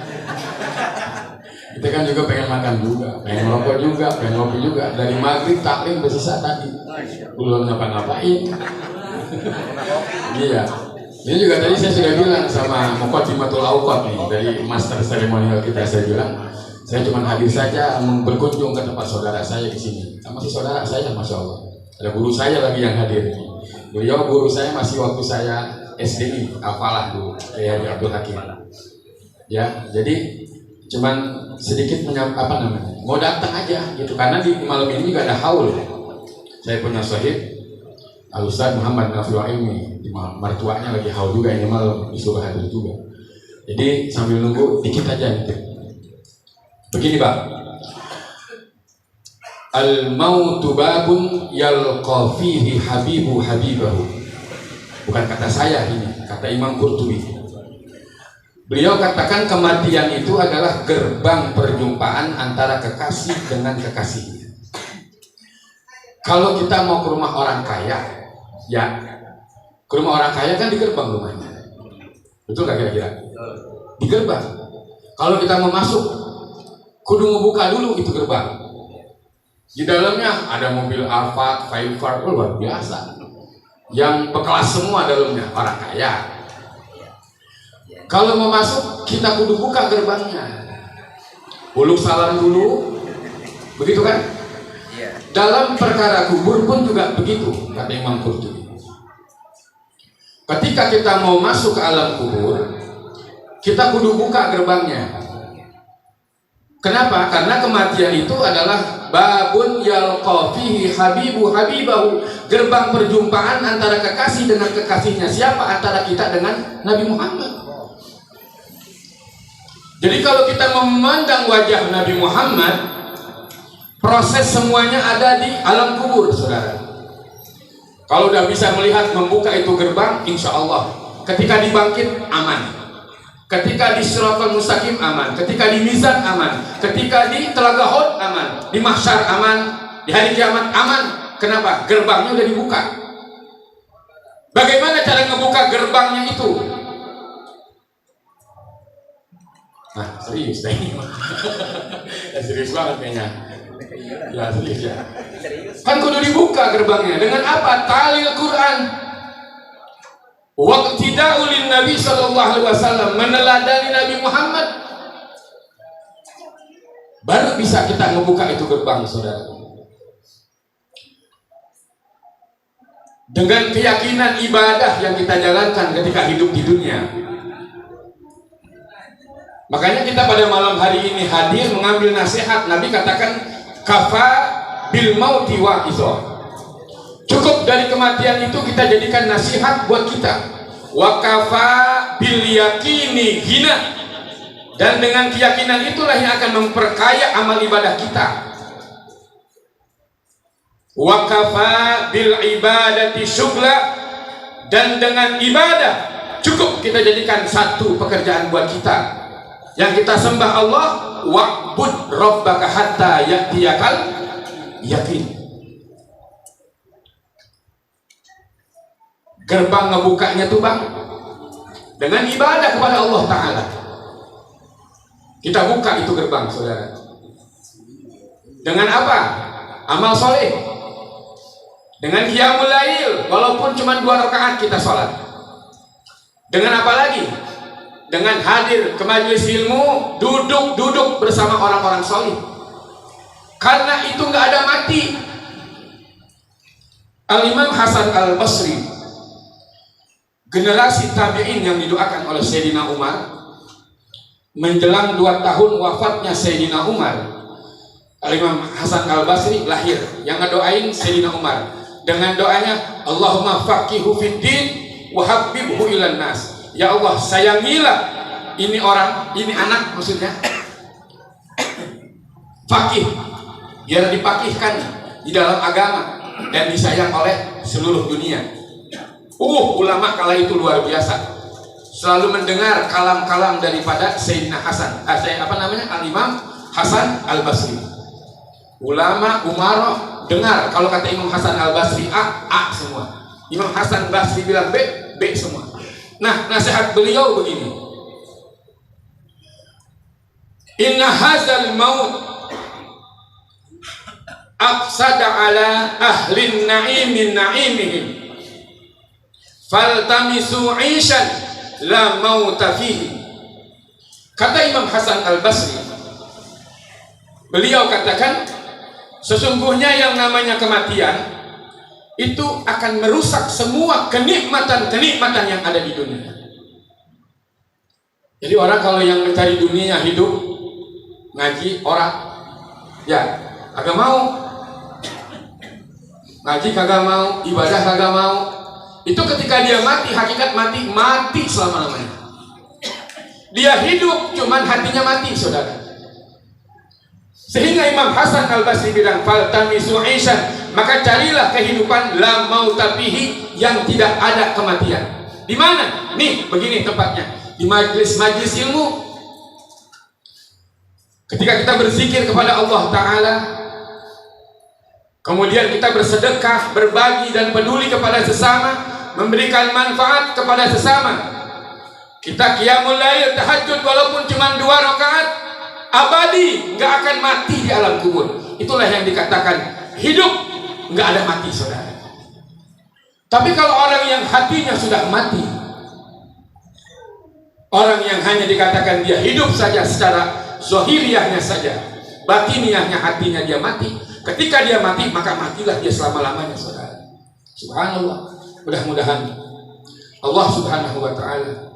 Kita kan juga pengen makan juga, pengen merokok juga, pengen ngopi juga. Dari maghrib taklim bersisa tadi, belum ngapa-ngapain. Iya, ini juga tadi saya sudah bilang sama Muqaddimatul Awqat nih, dari master seremonial kita, saya bilang saya cuma hadir saja berkunjung ke tempat saudara saya di sini. Sama si saudara saya, masya Allah. Ada guru saya lagi yang hadir. Beliau guru saya masih waktu saya SDI, apalah dulu, kayak Abdul Hakim. Ya, jadi cuman sedikit mau datang aja gitu, karena di malam ini juga ada haul. Saya punya sahib Al-Ustaz Muhammad Nafiul Ilmi, di mertuanya lagi haul juga ini malam, disuruh hadir juga. Jadi sambil nunggu dikit aja gitu. Begini Pak, al-mautu babun yalqa fihi habibu habibahu. Bukan kata saya ini, kata Imam Qurtubi. Beliau katakan kematian itu adalah gerbang perjumpaan antara kekasih dengan kekasihnya. Kalau kita mau ke rumah orang kaya, ya ke rumah orang kaya kan di gerbang rumahnya. Betul gak kira-kira? Di gerbang. Kalau kita mau masuk, kudu ngebuka dulu itu gerbang. Di dalamnya ada mobil Alphard, Firebird, luar biasa. Yang berkelas semua dalamnya, orang kaya. Kalau mau masuk, kita kudu buka gerbangnya. Uluk salam dulu, begitu kan? Dalam perkara kubur pun juga begitu, kata Imam Qurtubi. Ketika kita mau masuk ke alam kubur, kita kudu buka gerbangnya. Kenapa? Karena kematian itu adalah babun yalqa fihi habibu habibahu, gerbang perjumpaan antara kekasih dengan kekasihnya. Siapa? Antara kita dengan Nabi Muhammad. Jadi kalau kita memandang wajah Nabi Muhammad, proses semuanya ada di alam kubur, saudara. Kalau udah bisa melihat membuka itu gerbang, insya Allah ketika dibangkit aman. Ketika di Siratal Mustaqim aman, ketika di Mizan aman, ketika di Telaga Hud aman, di Mahsyar aman, di hari kiamat aman. Kenapa? Gerbangnya udah dibuka. Bagaimana cara ngebuka gerbangnya itu? Nah, serius deh. Serius banget kayaknya. Ya serius ya. Kan kudu dibuka gerbangnya dengan apa? Talil Quran. Waqtida'ul Nabi sallallahu alaihi wasallam, meneladani Nabi Muhammad. baru bisa kita membuka itu gerbang, saudara. Dengan keyakinan ibadah yang kita jalankan ketika hidup di dunia. Makanya kita pada malam hari ini hadir mengambil nasihat. Nabi katakan kafa bil mauti wa'izo. Cukup dari kematian itu kita jadikan nasihat buat kita. Wa kafa bil yakini hina. Dan dengan keyakinan itulah yang akan memperkaya amal ibadah kita. Wa kafa bil ibadati syughla. Dan dengan ibadah cukup kita jadikan satu pekerjaan buat kita. Yang kita sembah Allah, wa'bud rabbaka hatta ya'tiyakal yakin. Gerbang ngebukanya tuh bang, dengan ibadah kepada Allah Ta'ala. Kita buka itu gerbang, saudara. Dengan apa? Amal soleh. Dengan qiyamul lail, walaupun cuma 2 rakaat kita sholat. Dengan apa lagi? Dengan hadir ke majelis ilmu, duduk bersama orang-orang soleh. Karena itu nggak ada mati. Al-Imam Hasan Al-Basri, generasi tabi'in yang didoakan oleh Sayyidina Umar, menjelang 2 tahun wafatnya Sayyidina Umar, Al-Imam Hasan Al-Basri lahir. Yang ngedoain Sayyidina Umar dengan doanya, Allahumma faqihu fid din wa habbibhu ilan nas. Ya Allah, sayangilah ini orang, ini anak maksudnya fakih, biar dipakihkan di dalam agama dan disayang oleh seluruh dunia. Ulama kala itu luar biasa, selalu mendengar kalam-kalam daripada Sayyidina Hasan, Al-Imam Hasan Al-Basri. Ulama Umaroh dengar kalau kata Imam Hasan Al-Basri A semua. Imam Hasan Basri bilang B semua. Nah, nasihat beliau begini. Inna hazal maut afsada ala ahli na'imin na'imihim faltamisu 'ishan la mauta fihi. Kata Imam Hasan Al-Basri, beliau katakan, sesungguhnya yang namanya kematian itu akan merusak semua kenikmatan-kenikmatan yang ada di dunia. Jadi orang kalau yang mencari dunia hidup, ngaji orang, ya kagak mau. Ngaji kagak mau, ibadah kagak mau. Itu ketika dia mati, hakikat mati selama-lamanya. Dia hidup, cuman hatinya mati, saudara. Sehingga Imam Hasan Al-Basri bilang, faltamisu 'ishan, maka carilah kehidupan la mauta fihi, yang tidak ada kematian. Di mana? Nih, begini tempatnya. Di majelis ilmu. Ketika kita berzikir kepada Allah Ta'ala, kemudian kita bersedekah, berbagi dan peduli kepada sesama, memberikan manfaat kepada sesama. Kita qiyamul lail, tahajud walaupun cuma 2 rakaat, abadi, nggak akan mati di alam kubur. Itulah yang dikatakan hidup, nggak ada mati, saudara. Tapi kalau orang yang hatinya sudah mati, orang yang hanya dikatakan dia hidup saja secara zohiriyahnya saja, batiniahnya hatinya dia mati. Ketika dia mati, maka matilah dia selama-lamanya, saudara. Subhanallah. Mudah-mudahan Allah Subhanahu wa Ta'ala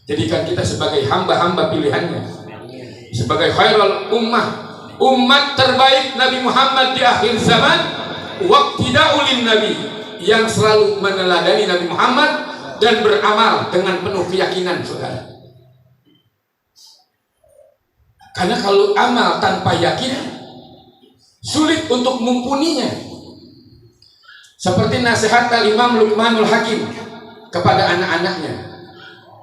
jadikan kita sebagai hamba-hamba pilihannya, sebagai khairul umat terbaik Nabi Muhammad di akhir zaman, waqtida'ulin Nabi, yang selalu meneladani Nabi Muhammad dan beramal dengan penuh keyakinan, saudara. Karena kalau amal tanpa yakin sulit untuk mumpuninya. Seperti nasihat Al-Imam Luqmanul Hakim kepada anak-anaknya.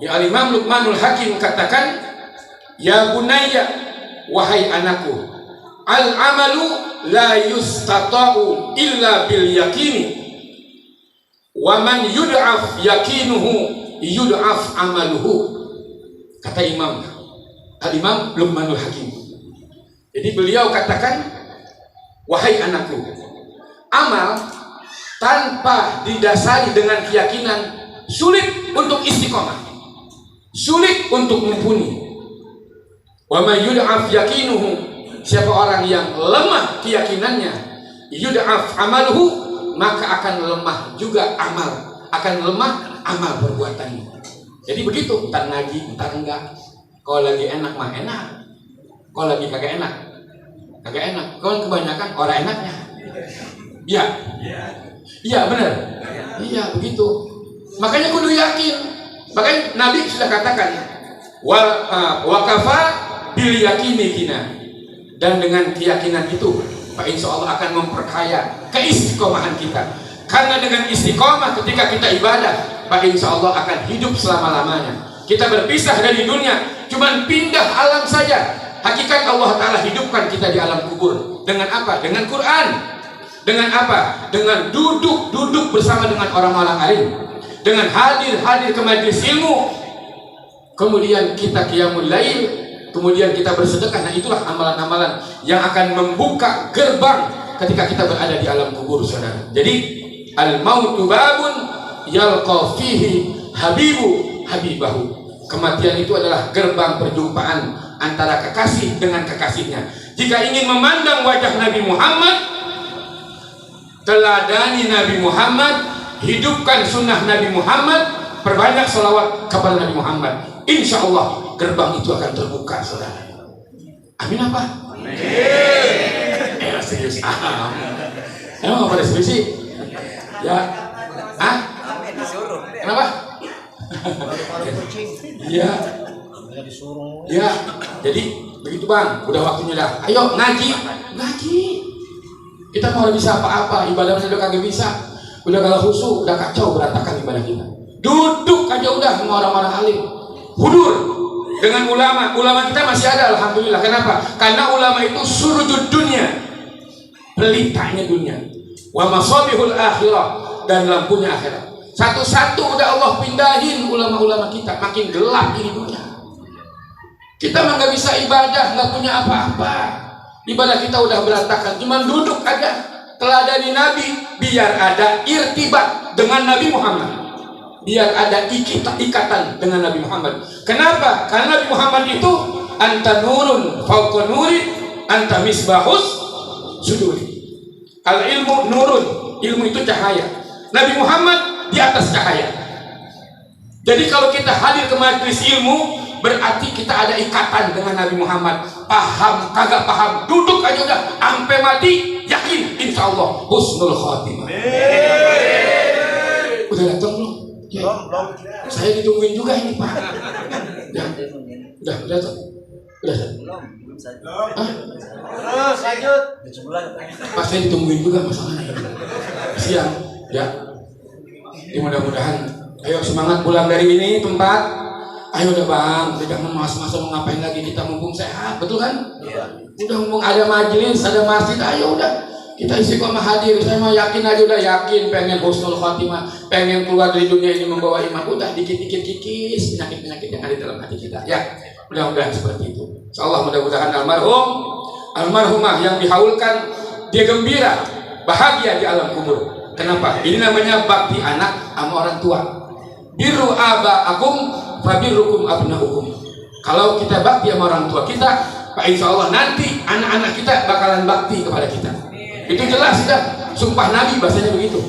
Ya, Al-Imam Luqmanul Hakim katakan, ya bunayya, wahai anakku, al-amalu la yustata'u illa bil yakini, wa man yud'af yakinuhu yud'af amaluhu. Kata Al-Imam Luqmanul Hakim. Jadi beliau katakan, wahai anakku, amal tanpa didasari dengan keyakinan sulit untuk istiqomah, sulit untuk mumpuni. Wa may yud'af yakinuhu siapa orang yang lemah keyakinannya, yud'af amaluhu, maka akan lemah juga akan lemah amal perbuatannya. Jadi begitu, entar ngaji, entar enggak. Kalau lagi enak mah enak, kalau lagi kagak enak. Kalau kebanyakan orang enaknya. Iya benar. Iya begitu. Makanya kudu yakin. Makanya Nabi sudah katakan, wakafa bil yakini kina. Dan dengan keyakinan itu, Pak, insya Allah akan memperkaya keistiqomahan kita. Karena dengan istiqomah ketika kita ibadah, Pak, insya Allah akan hidup selama-lamanya. Kita berpisah dari dunia, cuman pindah alam saja. Hakikat Allah Ta'ala hidupkan kita di alam kubur. Dengan apa? Dengan Quran. Dengan apa? Dengan duduk bersama dengan orang-orang alim. Dengan hadir ke majelis ilmu. Kemudian kita qiyamul lail, kemudian kita bersedekah. Nah, itulah amalan-amalan yang akan membuka gerbang ketika kita berada di alam kubur, saudara. Jadi al-mautu babun yalqa fihi habibahu. Kematian itu adalah gerbang perjumpaan antara kekasih dengan kekasihnya. Jika ingin memandang wajah Nabi Muhammad, teladani Nabi Muhammad, hidupkan sunnah Nabi Muhammad, perbanyak salawat kepada Nabi Muhammad. Insya Allah gerbang itu akan terbuka, saudara. Amin apa? Amin. Serius. Emang apa serius sih? Ya. Kenapa? Iya. Ya. Jadi begitu bang. Udah waktunya dah. Ayo ngaji. Kita mau bisa apa-apa. Ibadah sudah kagak bisa. Udah kalau khusyuk, udah kacau berantakan ibadah kita. Duduk aja udah sama orang-orang alim. Hudur dengan ulama kita masih ada, alhamdulillah. Kenapa? Karena ulama itu surujud dunia, pelitanya dunia, wa masabihul akhirah, dan lampunya akhirat. Satu-satu udah Allah pindahin ulama-ulama kita, makin gelap ini dunia. Kita mah nggak bisa ibadah, nggak punya apa-apa. Ibadah kita udah berantakan, cuman duduk aja. Teladani Nabi, biar ada irtibat dengan Nabi Muhammad. Biar ada ikatan dengan Nabi Muhammad. Kenapa? Karena Nabi Muhammad itu anta nurun fauqa nuri, anta misbahus suduri. Al ilmu nurun, ilmu itu cahaya. Nabi Muhammad di atas cahaya. Jadi kalau kita hadir ke majelis ilmu, berarti kita ada ikatan dengan Nabi Muhammad. Paham kagak paham, duduk aja udah sampai mati, yakin insya Allah husnul khotimah. Udah datang belum? Ya. Saya ditungguin juga ini Pak. Ya. Udah datang. Terus lanjut. Pak, saya ditungguin juga masalahnya. Siang, ya. Mudah-mudahan. Ayo semangat pulang dari ini tempat. Ayo udah bang, jangan masa-masa mau ngapain lagi, kita mumpung sehat, betul kan? Iya. Udah mumpung ada majelis, ada masjid, ayo udah kita istiqomah hadir. Saya mah yakin aja, udah yakin pengen husnul khotimah, pengen keluar dari dunia ini membawa iman. Udah dikit-dikit kikis penyakit-penyakit yang ada dalam hati kita. Ya, mudah-mudahan seperti itu. Insyaallah mudah-mudahan almarhumah yang dihaulkan dia gembira, bahagia di alam kubur. Kenapa? Ini namanya bakti anak sama orang tua. Birru aba'akum fabirrukum abna'ukum. Kalau kita bakti sama orang tua kita, Pak, insya Allah nanti anak-anak kita bakalan bakti kepada kita. Itu jelas sudah. Sumpah Nabi bahasanya begitu.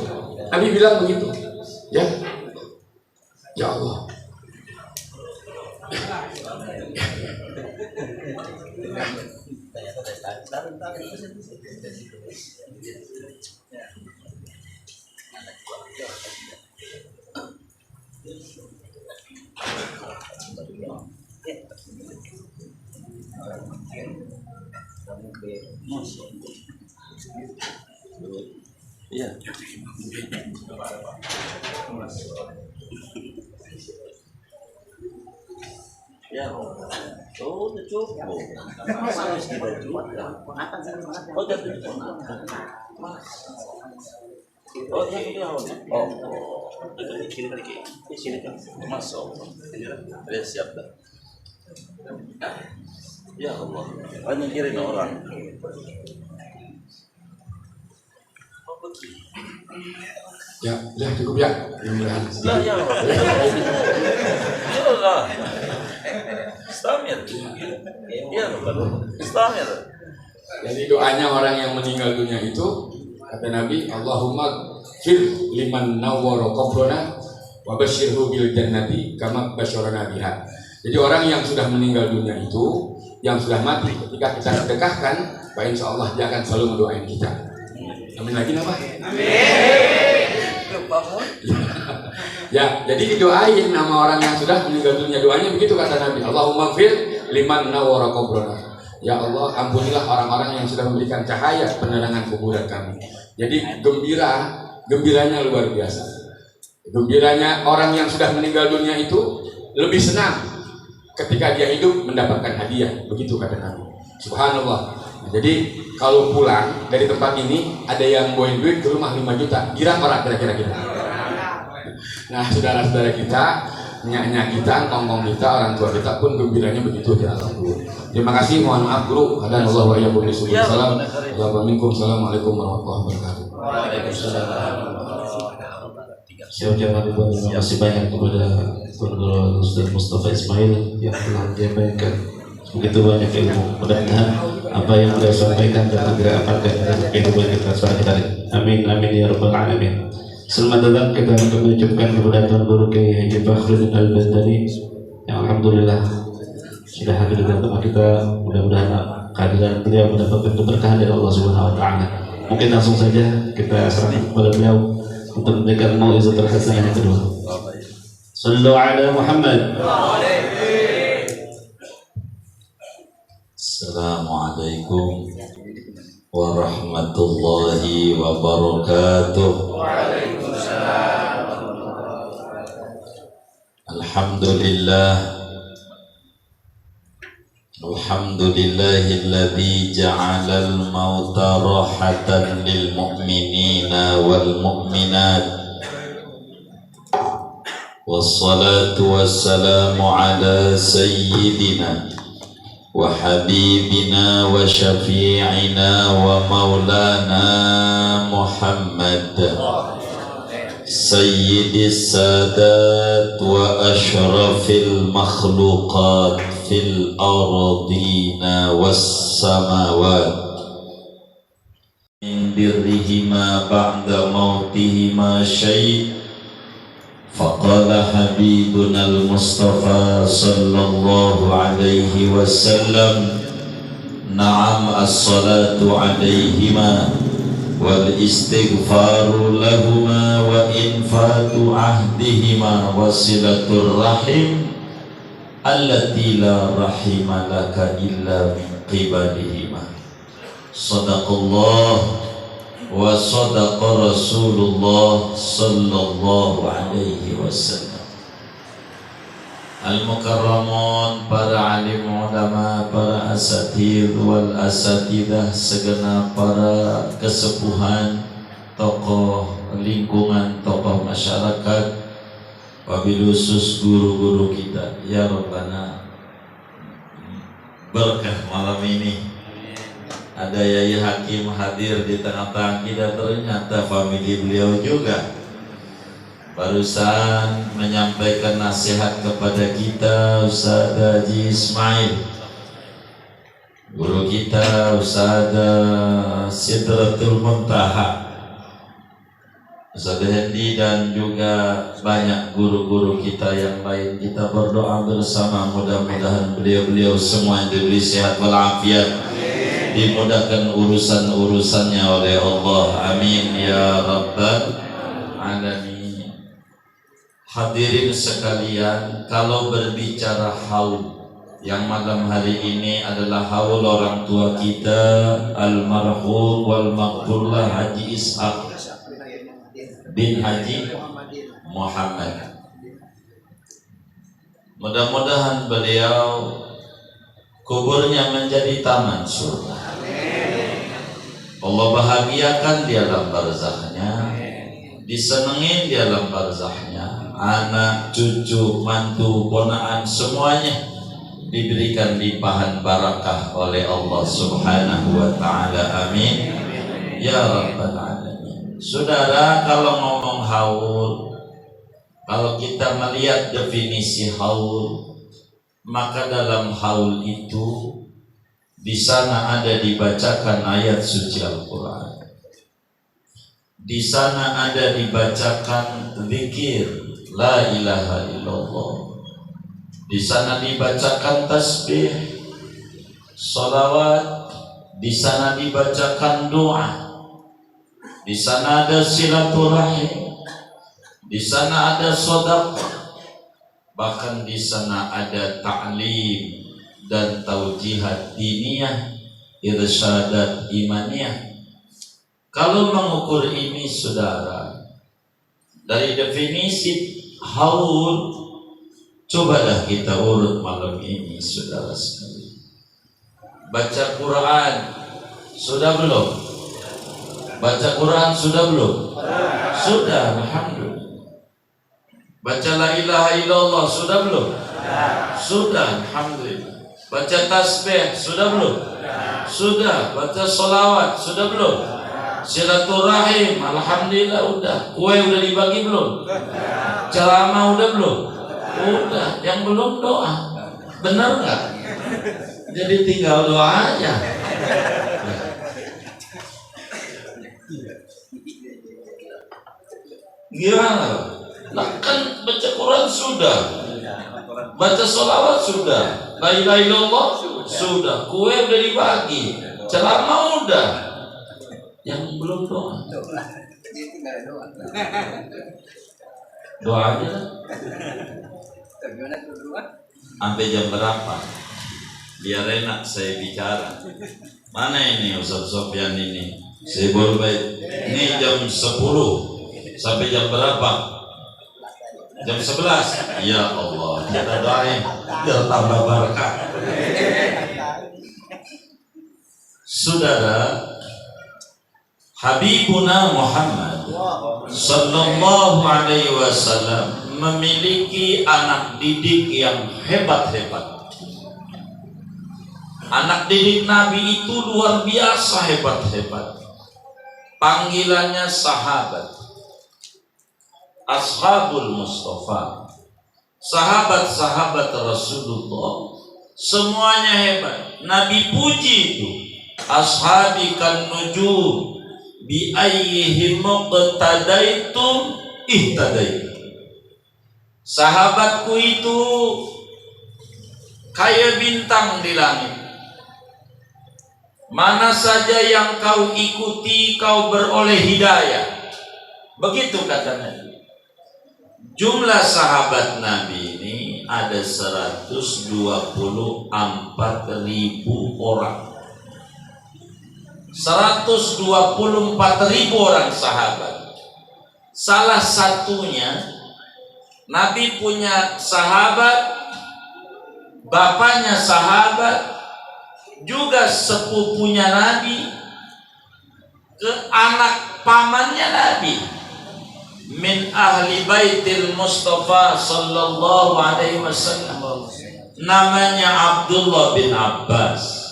Nabi bilang begitu. Ya. Ya Allah. Iya. Ya, oh udah cukup. Masa harus kita juga? Oh udah cukup. Oh ya udah. Oh, kiri lagi. Sini kan masuk. Udah siap dah. Ya Allah, banyak kirim orang. Ya, udah cukup ya. Lah ya. Istamir. Ya, Istamir. Jadi doanya orang yang meninggal dunia itu, kata Nabi, Allahumma fir liman nawwara qabrana wa basyirhu bil jannati kama basyarana biha. Jadi orang yang sudah meninggal dunia itu, yang sudah mati, ketika kita sedekahkan, Pak, insya Allah dia akan selalu mendoain kita. Amin lagi apa? Ya, jadi didoain nama orang yang sudah meninggal dunia. Doanya begitu kata Nabi, Allahumma fir liman nawwara qabrana. Ya Allah, ampunilah orang-orang yang sudah memberikan cahaya penerangan kuburan kami. Jadi gembiranya luar biasa. Gembiranya orang yang sudah meninggal dunia itu lebih senang ketika dia hidup mendapatkan hadiah. Begitu kata Nabi. Subhanallah. Jadi kalau pulang dari tempat ini ada yang bawain duit ke rumah 5 juta. Kira orang kira-kira kita. Nah, saudara-saudara kita, nyak-nyak kita, kongkong kita, orang tua kita pun gembiranya begitu di alam kubur. Terima kasih, mohon maaf guru. Hadanallahu wa iyyakum bisubul salam. Assalamualaikum warahmatullahi wabarakatuh. Waalaikumsalam. Saya ucapkan terima kasih banyak kepada Tuan Guru Ustaz Mustafa Ismail yang telah menyampaikan begitu banyak ilmu. Mudah-mudahan apa yang beliau sampaikan dapat kita amalkan dalam kehidupan kita sehari-hari. Amin amin ya rabbal alamin. Selamat datang kita mengucapkan kepada Tuan Guru Kiai Haji Fakhruddin Al-Bandari yang alhamdulillah sudah hadir di tengah kita. Mudah-mudahan kehadiran beliau mendapatkan keberkahan dari Allah Subhanahu wa taala. Mungkin langsung saja kita serahkan kepada beliau untuk memberikan mau'izatul hasanah yang kedua. Sallu ala Muhammad. Assalamualaikum warahmatullahi wabarakatuh. Alhamdulillahilladzi ja'alal mauta rahatan lil mu'minina wal mu'minat. Wassalatu wassalamu ala sayyidina wa habibina wa syafi'ina wa maulana Muhammad sayyidis sadat wa ashrafil makhluqat fil ardina was samawat min birrihima ba'da mautihima syai' faqala habibuna al-mustafa sallallahu alaihi wasallam na'am as-salatu alaihima wal istighfaru lahuma wa infatu ahdihima wasilatur rahim allati la rahima laka illa min qibalihima. Sadaqallah wa sadaqa Rasulullah sallallahu alaihi wasallam. Al-mukarramun, para alim ulama, para asatidh wal asatidah, segenap para kesepuhan, tokoh lingkungan, tokoh masyarakat, wabil khusus guru-guru kita. Ya Rabbana, berkah malam ini ada Yai Hakim hadir di tengah-tengah kita, ternyata famili beliau juga barusan menyampaikan nasihat kepada kita Ustaz Haji Ismail, guru kita Ustaz Sidratul Muntaha, Ustaz Hendi, dan juga banyak guru-guru kita yang lain. Kita berdoa bersama, mudah-mudahan beliau-beliau semua yang diberi sehat walafiat, dimudahkan urusan-urusannya oleh Allah. Amin ya rabbal alamin. Hadirin sekalian, kalau berbicara haul, yang malam hari ini adalah haul orang tua kita almarhum wal maghfurlah Haji Ishaq bin Haji Muhammad. Mudah-mudahan beliau kuburnya menjadi taman surga. Allah bahagiakan di alam barzahnya, disenengin di alam barzahnya. Anak, cucu, mantu, ponaan, semuanya diberikan limpahan barakah oleh Allah Subhanahu wa ta'ala. Amin ya rabbal alamin. Saudara, kalau ngomong haul, kalau kita melihat definisi haul, maka dalam haul itu Di sana ada dibacakan ayat suci Al-Quran. Di sana ada dibacakan zikir la ilaha illallah. Di sana dibacakan tasbih, salawat. Di sana dibacakan doa. Di sana ada silaturahim. Di sana ada sedekah. Bahkan di sana ada ta'lim dan taujihat diniyah, irsyadat imaniyah. Kalau mengukur ini saudara, dari definisi haul, cobalah kita urut malam ini saudara sekalian. Baca Quran sudah belum? Baca Quran sudah belum? Sudah, alhamdulillah. Baca la ilaha illallah sudah belum? Sudah, alhamdulillah. Baca tasbih sudah belum? Sudah. Baca sholawat sudah belum? Silaturahim alhamdulillah udah. Kue udah dibagi belum? Ceramah udah belum? Udah. Yang belum doa. Benar nggak? Jadi tinggal doa aja. Gimana? Nah kan baca Quran sudah, baca sholawat sudah, la ilaha illallah sudah, kue udah dibagi, ceramah udah, yang belum doa. Doa aja. Sampai jam berapa? Biar enak saya bicara. Mana ini Ustaz Sofyan ini? Saya baru baik. Ini jam 10 sampai jam berapa? Jam 11. Ya Allah, kita doain biar tambah berkah. Saudara, Habibuna Muhammad sallallahu alaihi wasallam memiliki anak didik yang hebat-hebat. Anak didik Nabi itu luar biasa hebat-hebat. Panggilannya sahabat, Ashabul Mustafa, sahabat-sahabat Rasulullah, semuanya hebat. Nabi puji itu, ashabi kan nujum bi ayyihim muqtadaitum ihtadaitum. Sahabatku itu kayak bintang di langit. Mana saja yang kau ikuti, kau beroleh hidayah. Begitu kata Nabi. Jumlah sahabat Nabi ini ada 124.000 orang. 124.000 orang sahabat. Salah satunya Nabi punya sahabat, bapaknya sahabat, juga sepupunya Nabi, ke anak pamannya Nabi, min ahli baitil Mustafa sallallahu alaihi wasallam, namanya Abdullah bin Abbas.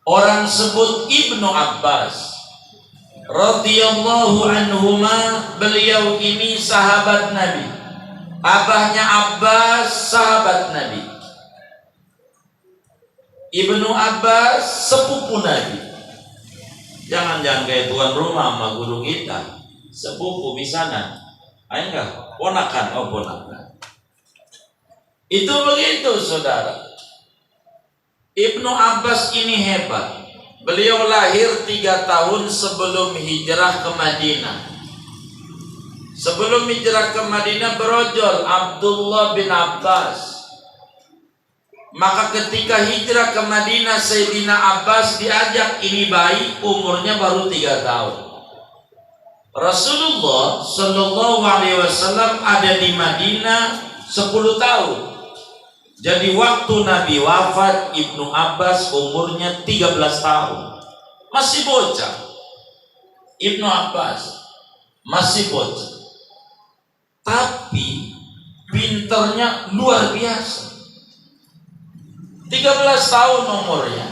Orang sebut Ibnu Abbas radhiyallahu anhuma. Beliau ini sahabat Nabi, abahnya Abbas sahabat Nabi. Ibnu Abbas sepupu Nabi. Jangan kayak tuan rumah sama guru kita, sepupu misalnya. Ayo enggak, ponakan, ponakan. Itu begitu saudara. Ibnu Abbas ini hebat. Beliau lahir 3 tahun sebelum hijrah ke Madinah. Sebelum hijrah ke Madinah berojol Abdullah bin Abbas. Maka ketika hijrah ke Madinah, Sayyidina Abbas diajak, ini bayi umurnya baru 3 tahun. Rasulullah Shallallahu Alaihi Wasallam ada di Madinah 10 tahun. Jadi waktu Nabi wafat, Ibnu Abbas umurnya 13 tahun. Masih bocah. Ibnu Abbas masih bocah. Tapi pinternya luar biasa. 13 tahun umurnya.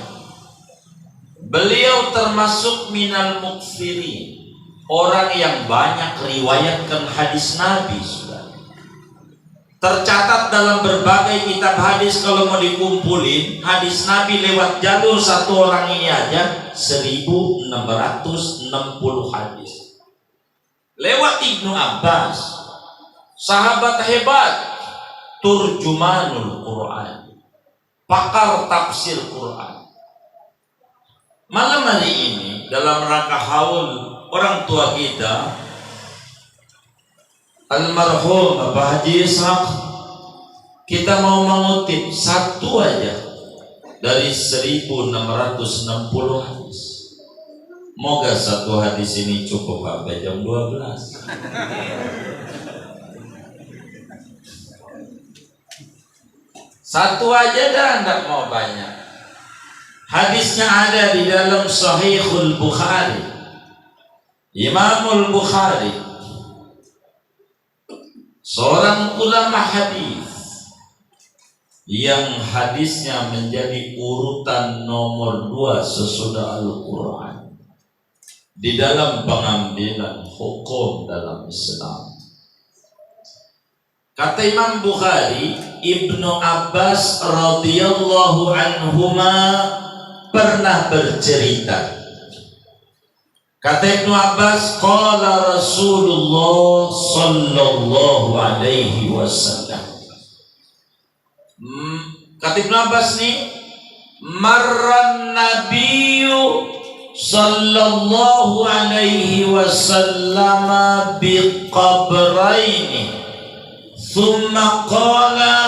Beliau termasuk minal mukfirin, orang yang banyak riwayatkan hadis Nabi. Tercatat tercatat dalam berbagai kitab hadis. Kalau mau dikumpulin hadis Nabi lewat jalur satu orang ini aja 1660 hadis. Lewat Ibnu Abbas, sahabat hebat, turjumanul Quran, pakar tafsir Quran. Malam hari ini dalam rangka haul orang tua kita almarhum Bapak Haji Ishaq, kita mau mengutip satu aja dari 1660 hadis. Moga satu hadis ini cukup sampai jam 12. Satu aja dah, enggak mau banyak. Hadisnya ada di dalam Sahihul Bukhari. Imamul Bukhari, seorang ulama hadis yang hadisnya menjadi urutan nomor 2 sesudah Al-Quran di dalam pengambilan hukum dalam Islam. Kata Imam Bukhari, Ibnu Abbas radhiyallahu anhuma pernah bercerita. Kata Ibnu Abbas, qala Rasulullah sallallahu alaihi wasallam. Kata Ibnu Abbas nih, marran nabiyyu sallallahu alaihi wasallam biqabraini thumma qala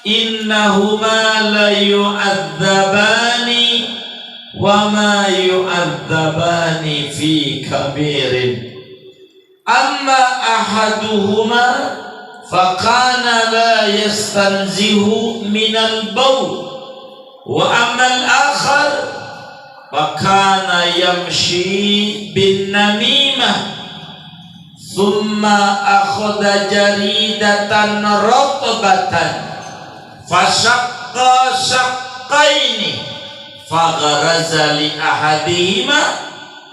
innahuma la yu'adzabani wa ma yu'adzabani fi kabirin amma ahaduhuma faqana la yastanzihu minal bawl wa amma al-akhar faqana yamshi bin namimah thumma akhadha jaridatan ratbatan fashaqqa shaqqaini fagharaza li ahadihima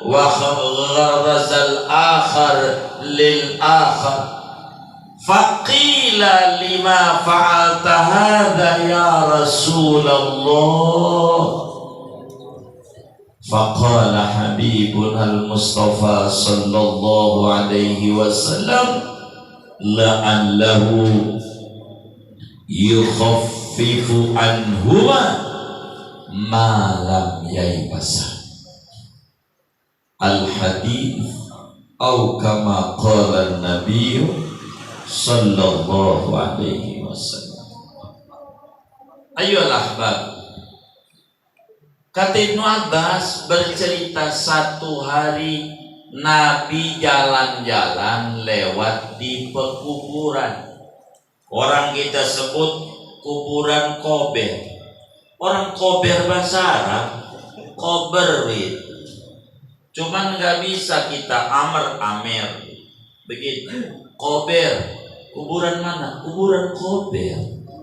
wa gharaza al-akhar lil akhar faqila lima fa'alta hadha ya Rasulullah faqala habibuna al-Mustafa sallallahu alaihi wasallam la'allahu yukhaffifu anhuma malam yaibasa al-hadith atau kama qala an-nabiy sallallahu alaihi wasallam. Ayolah ahbab, kata Ibnu Abbas bercerita satu hari Nabi jalan-jalan lewat di pekuburan. Orang kita sebut kuburan Kober. Orang Kober bahasa Arab, Koberwit. Cuman nggak bisa kita amer begitu. Kober, kuburan mana? Kuburan Kober.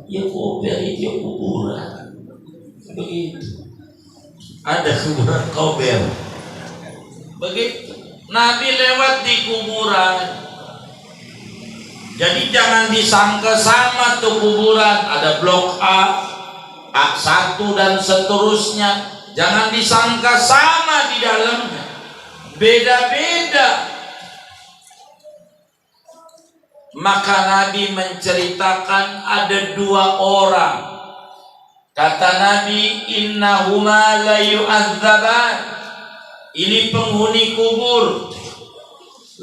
Ya Kober itu kuburan. Begitu. Ada kuburan Kober. Begitu. Nabi lewat di kuburan. Jadi jangan disangka sama tuh kuburan. Ada blok A1 dan seterusnya, jangan disangka sama di dalamnya, beda-beda. Maka Nabi menceritakan ada 2 orang. Kata Nabi, innahuma la yu'adzaban. Ini penghuni kubur.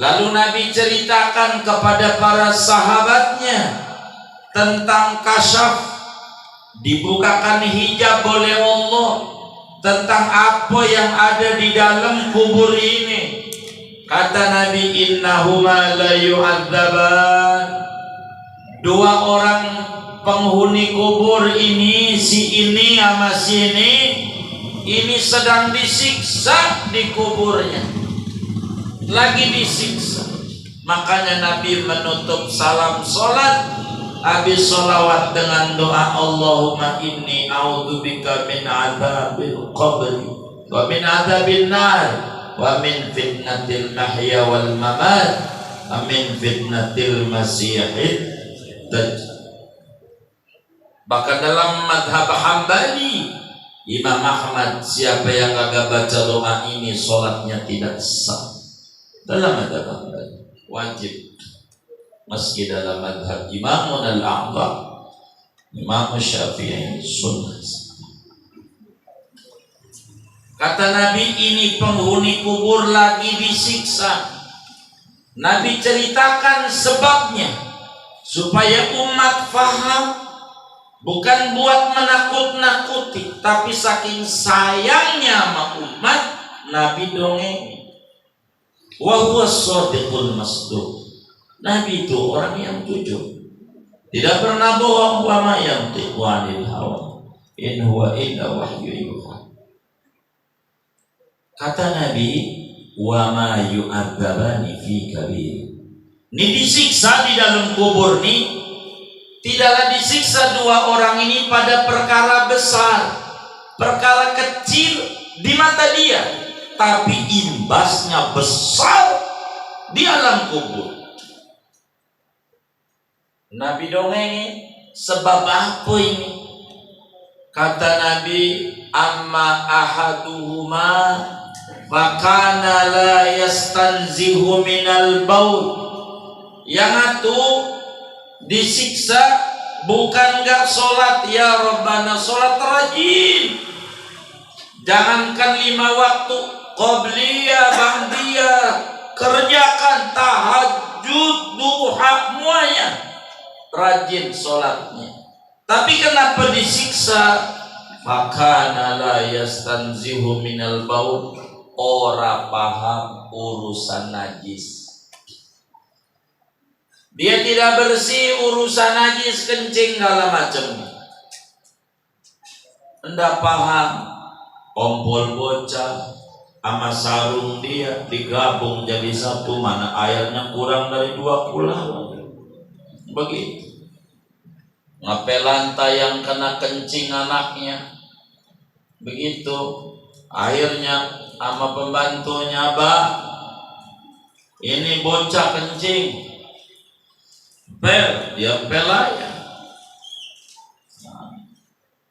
Lalu Nabi ceritakan kepada para sahabatnya tentang kasyaf, dibukakan hijab oleh Allah tentang apa yang ada di dalam kubur ini. Kata Nabi, innahuma la yu'adzaban. 2 orang penghuni kubur ini, si ini sama si ini sedang disiksa di kuburnya, lagi disiksa. Makanya Nabi menutup salam sholat habis sholawat dengan doa, Allahumma inni a'udzubika min adzabil qabri wa min adzabil nar wa min fitnatil mahya wal mamat wa min fitnatil masiihid dajjal. Bahkan dalam madhab Hambali, Imam Ahmad, siapa yang agak baca doa ini sholatnya tidak sah. Dalam madhab Hambali wajib, meski dalam madhab Imamun al-A'zam Imam Syafi'i sunnah. Kata Nabi, ini penghuni kubur lagi disiksa. Nabi ceritakan sebabnya supaya umat faham, bukan buat menakut-nakuti, tapi saking sayangnya sama umat, Nabi dongeng. Wa huwa shadiqul masduq. Nabi itu orang yang jujur, tidak pernah bohong. Wa ma yantiqu 'anil hawa in huwa illa wahyu yuha. Kata Nabi, wa ma yu'adzabani fi kabir. Ini disiksa di dalam kubur nih, tidaklah disiksa dua orang ini pada perkara besar, perkara kecil di mata dia, tapi imbasnya besar di alam kubur. Nabi dongeng, sebab apa ini? Kata Nabi, amma ahaduhuma fakana la yastanzihu minal baul. Yang itu disiksa bukan gak sholat, ya Rabbana, sholat rajin, jangankan 5 waktu, qobliyah, ba'diyah, kerjakan tahajud, duha, semuanya rajin sholatnya. Tapi kenapa disiksa? Fakana la yastanzihu minal baul, ora paham urusan najis. Dia tidak bersih urusan najis, kencing segala macam. Ndak paham, kompol bocah sama sarung dia digabung jadi satu, mana airnya kurang dari 2 pulau. Begitu. Ngapel lantai yang kena kencing anaknya. Begitu. Akhirnya sama pembantunya, "Mbak, ini bocah kencing." Pel, dia pel aja.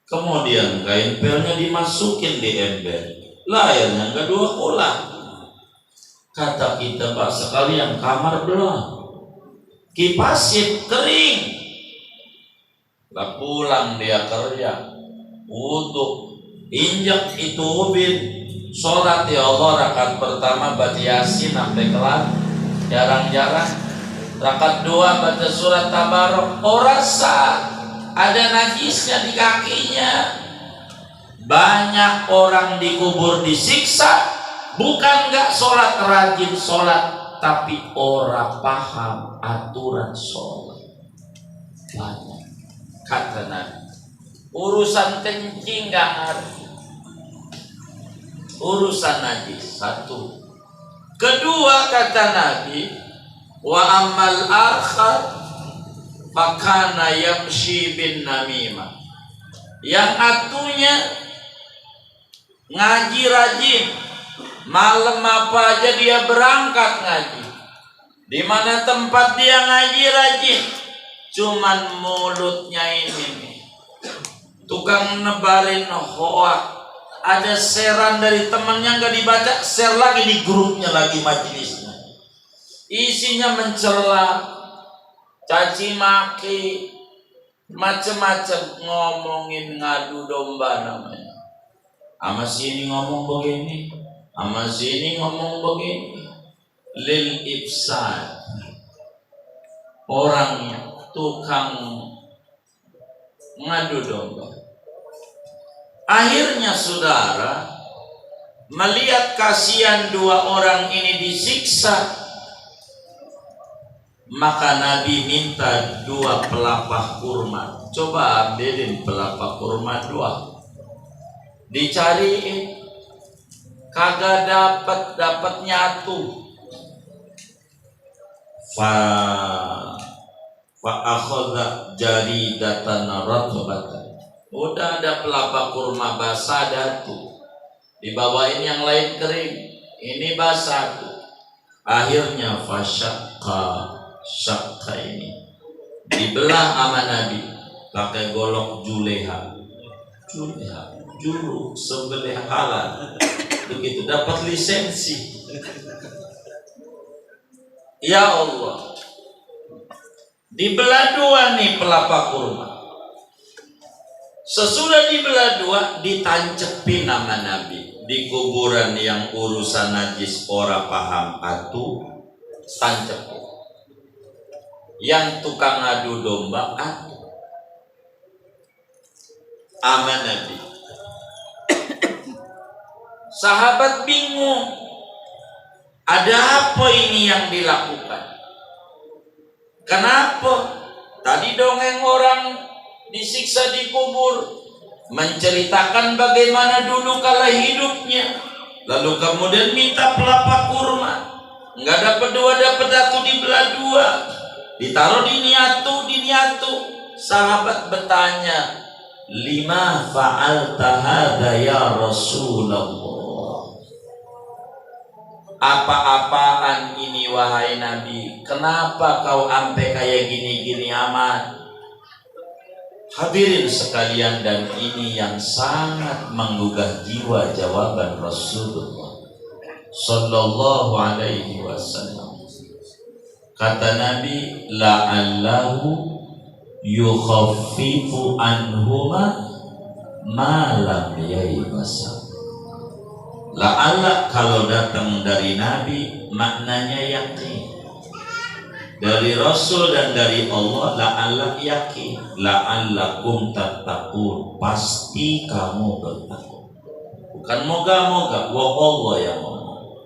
Kemudian kain pelnya dimasukin di ember, layarnya enggak 2 kolah. Kata kita, Pak, sekalian kamar belah, kipasin kering. Lah pulang dia kerja, wudu, injak itu ubin, sholat ya Allah rakaat pertama baca Yasin sampai kelar, jarang-jarang. Rakaat 2 baca surat Tabarok, rasa ada najisnya di kakinya. Banyak orang di kubur disiksa, bukan gak sholat, rajin sholat, tapi orang paham aturan sholat. Banyak. Kata Nabi, urusan kencing gak ngerti, urusan najis. 1. Kedua, kata Nabi, wa ammal akhar fakana yamshi bin namimah. Yang atunya ngaji rajin, malam apa aja dia berangkat ngaji. Di mana tempat dia ngaji rajin, cuman mulutnya ini nih, tukang nebarin hoak. Ada seran dari temannya nggak dibaca, share lagi di grupnya lagi majelisnya. Isinya mencela, caci maki, macam-macam, ngomongin ngadu domba namanya. Ama sini ngomong begini, ama sini ngomong begini. Lil ifsad. Orangnya tukang ngadu domba. Akhirnya saudara melihat kasihan 2 orang ini disiksa, maka Nabi minta 2 pelepah kurma. Coba ambilin pelepah kurma 2. Dicariin, kagak dapat nyatu. Fa akhadha jaridatan ratbatan. Udah ada pelepah kurma basah datu, dibawain yang lain kering, ini basah tuh. Akhirnya fasyaqqa ini dibelah sama Nabi, pakai golok juleha, juru sembelih halal, begitu dapat lisensi. Ya Allah, dibelah dua nih pelapa kurma. Sesudah dibelah dua, ditancepin nama Nabi di kuburan yang urusan najis ora paham atu, tancep. Yang tukang adu domba atu, aman Nabi. Sahabat bingung, ada apa ini yang dilakukan? Kenapa? Tadi dongeng orang disiksa di kubur, menceritakan bagaimana dulu kala hidupnya, lalu kemudian minta pelapa kurma, nggak dapat dua, dapat satu, dibelah dua, ditaruh di niatu. Sahabat bertanya, lima fa'alta hadza ya Rasulullah, apa-apaan ini wahai Nabi, kenapa kau ampe kayak gini-gini amat? Hadirin sekalian, dan ini yang sangat menggugah jiwa jawaban Rasulullah sallallahu alaihi wasallam. Kata Nabi, la'allahu yukhaffifu anhuma ma lam yaibasa. La'alla kalau datang dari Nabi maknanya yakin, dari Rasul dan dari Allah, la'alla yakin, la'allakum tattaqun, pasti kamu bertakwa. Bukan moga-moga, wa Allah yang ngomong,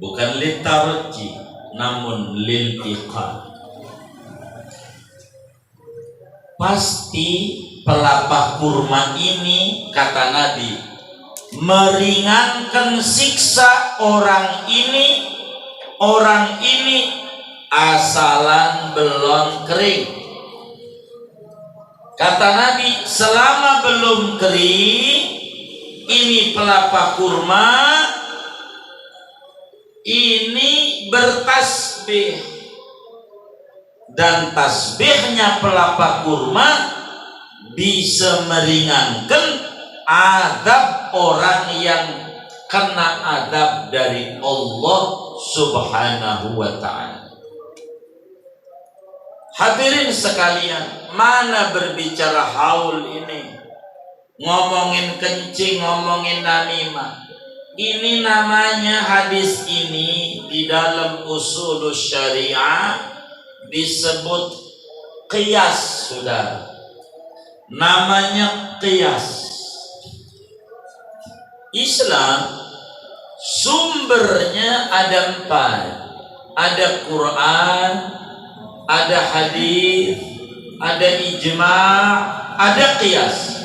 bukan litarji, namun lil iqad. Pasti pelapa kurma ini, kata Nabi, meringankan siksa orang ini asalan belum kering. Kata Nabi, selama belum kering, ini pelapa kurma ini bertasbih, dan tasbihnya pelapa kurma bisa meringankan azab orang yang kena azab dari Allah Subhanahu wa ta'ala. Hadirin sekalian, mana berbicara haul ini, ngomongin kencing, ngomongin namimah. Ini namanya, hadis ini di dalam usul syariah disebut qiyas, saudara. Namanya qiyas. Islam sumbernya ada 4. Ada Quran, ada hadis, ada ijma', ada qiyas.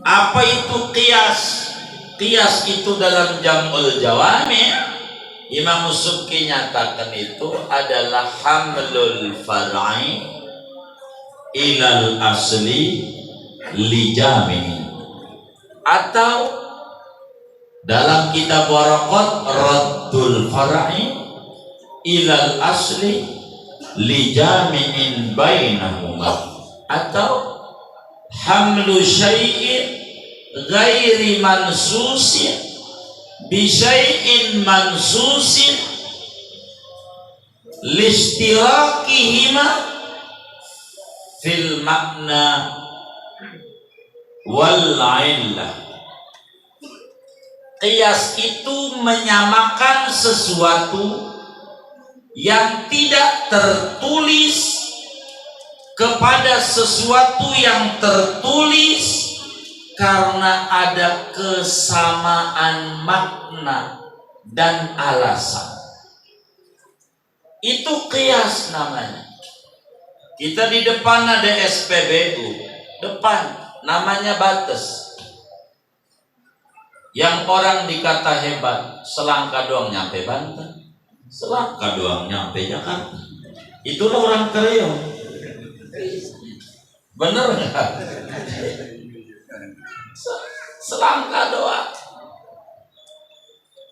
Apa itu qiyas? Qiyas itu dalam Jam'ul Jawami', Imam Subki nyatakan itu adalah hamlul far'i ilal asli li jami'in, atau dalam kitab Waraqat raddul far'i ilal asli li jami'in bainahuma, atau hamlu syai'in ghairi mansusin bi syai'in mansusin listirakihima fil makna wal illah. Qiyas itu menyamakan sesuatu yang tidak tertulis kepada sesuatu yang tertulis karena ada kesamaan makna dan alasan. Itu qiyas namanya. Kita di depan ada SPBU, depan namanya batas. Yang orang dikata hebat, selangkah doang nyampe Banten, selangkah doang nyampe Jakarta. Itulah orang Kreo. Bener nggak? Selangkah doang.